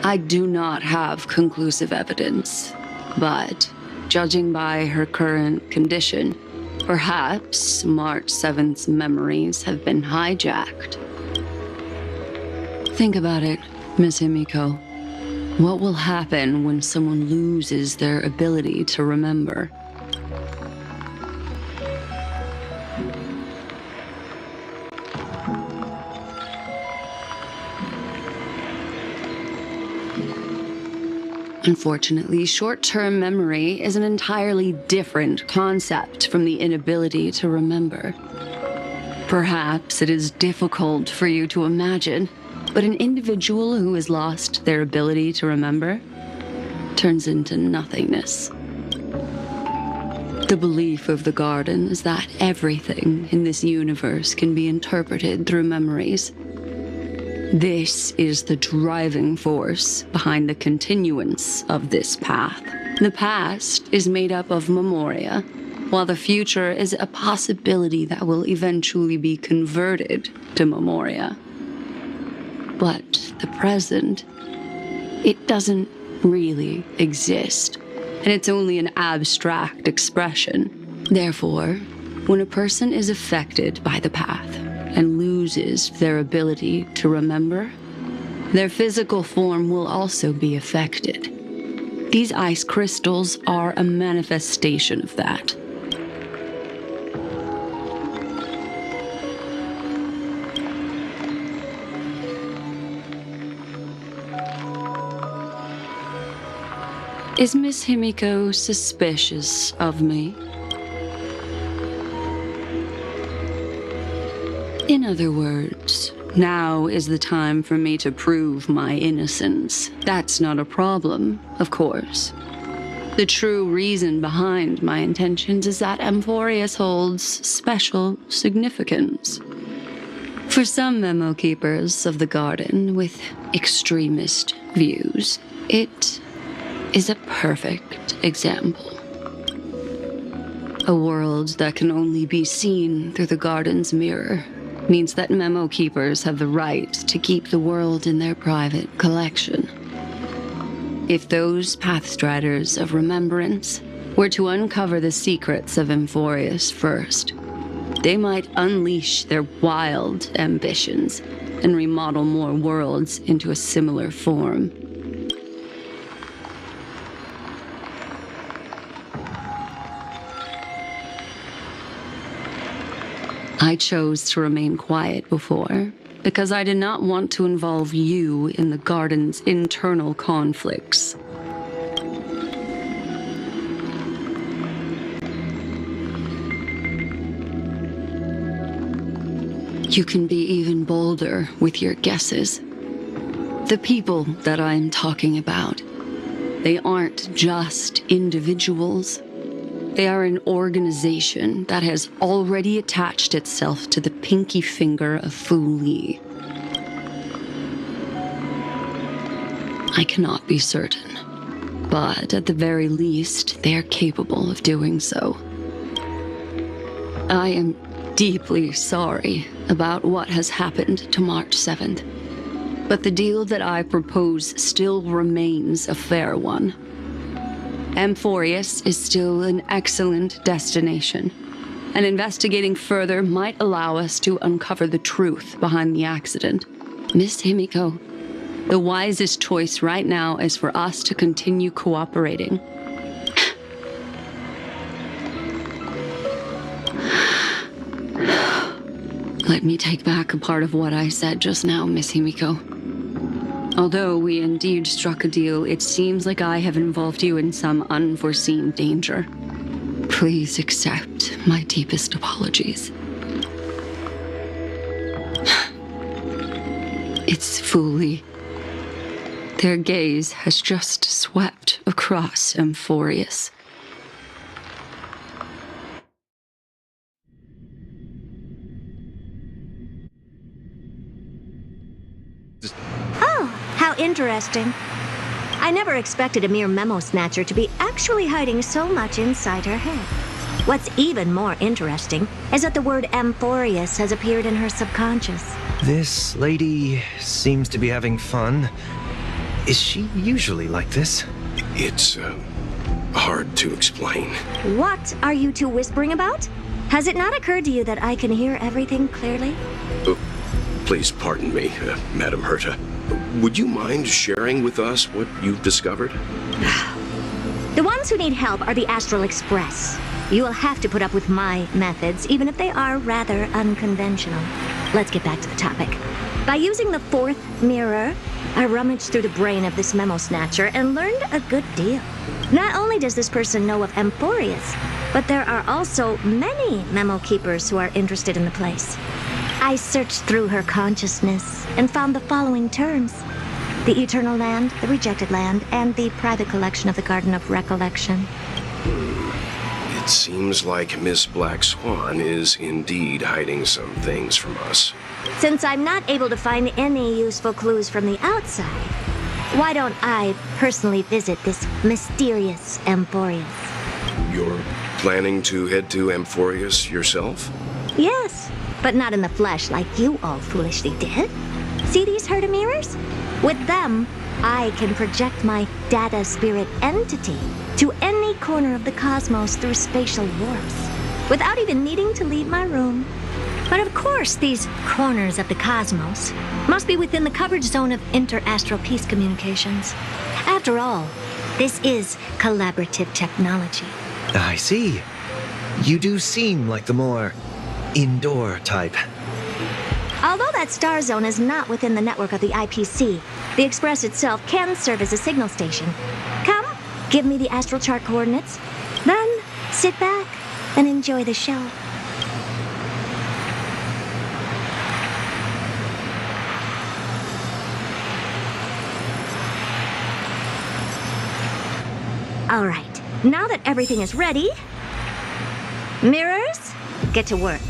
I do not have conclusive evidence, but judging by her current condition, Perhaps March 7th's memories have been hijacked. Think about it, Miss Himiko. What will happen when someone loses their ability to remember? Unfortunately, short-term memory is an entirely different concept from the inability to remember. Perhaps it is difficult for you to imagine, but an individual who has lost their ability to remember turns into nothingness. The belief of the Garden is that everything in this universe can be interpreted through memories. This is the driving force behind the continuance of this path. The past is made up of memoria, while the future is a possibility that will eventually be converted to memoria. But the present, it doesn't really exist, and it's only an abstract expression. Therefore, when a person is affected by the path and loses their ability to remember, their physical form will also be affected. These ice crystals are a manifestation of that. Is Miss Himiko suspicious of me? In other words, now is the time for me to prove my innocence. That's not a problem, of course. The true reason behind my intentions is that Amphorius holds special significance. For some memo keepers of the Garden with extremist views, it is a perfect example. A world that can only be seen through the Garden's mirror means that memo keepers have the right to keep the world in their private collection. If those pathstriders of remembrance were to uncover the secrets of Amphorius first, they might unleash their wild ambitions and remodel more worlds into a similar form. I chose to remain quiet before, because I did not want to involve you in the Garden's internal conflicts. You can be even bolder with your guesses. The people that I'm talking about, they aren't just individuals. They are an organization that has already attached itself to the pinky finger of Fu Li. I cannot be certain, but at the very least, they are capable of doing so. I am deeply sorry about what has happened to March 7th, but the deal that I propose still remains a fair one. Amphorius is still an excellent destination, and investigating further might allow us to uncover the truth behind the accident. Miss Himiko, the wisest choice right now is for us to continue cooperating. Let me take back a part of what I said just now, Miss Himiko. Although we indeed struck a deal, it seems like I have involved you in some unforeseen danger. Please accept my deepest apologies. It's Fu Li. Their gaze has just swept across Amphorius. How interesting. I never expected a mere memo snatcher to be actually hiding so much inside her head. What's even more interesting is that the word Amphorius has appeared in her subconscious. This lady seems to be having fun. Is she usually like this? It's hard to explain. What are you two whispering about? Has it not occurred to you that I can hear everything clearly? Please pardon me, Madam Herta. Would you mind sharing with us what you've discovered? The ones who need help are the Astral Express. You will have to put up with my methods, even if they are rather unconventional. Let's get back to the topic. By using the fourth mirror, I rummaged through the brain of this memo snatcher and learned a good deal. Not only does this person know of Amphorius, but there are also many memo keepers who are interested in the place. I searched through her consciousness and found the following terms: the Eternal Land, the Rejected Land, and the private collection of the Garden of Recollection. It seems like Miss Black Swan is indeed hiding some things from us. Since I'm not able to find any useful clues from the outside, why don't I personally visit this mysterious Amphorius? You're planning to head to Amphorius yourself? Yes, but not in the flesh like you all foolishly did. See these Herta mirrors? With them, I can project my data spirit entity to any corner of the cosmos through spatial warps, without even needing to leave my room. But of course, these corners of the cosmos must be within the coverage zone of inter-astral peace communications. After all, this is collaborative technology. I see. You do seem like the more indoor type. Although that star zone is not within the network of the IPC, the Express itself can serve as a signal station. Come, give me the astral chart coordinates, then sit back and enjoy the show. All right, now that everything is ready, mirrors, get to work.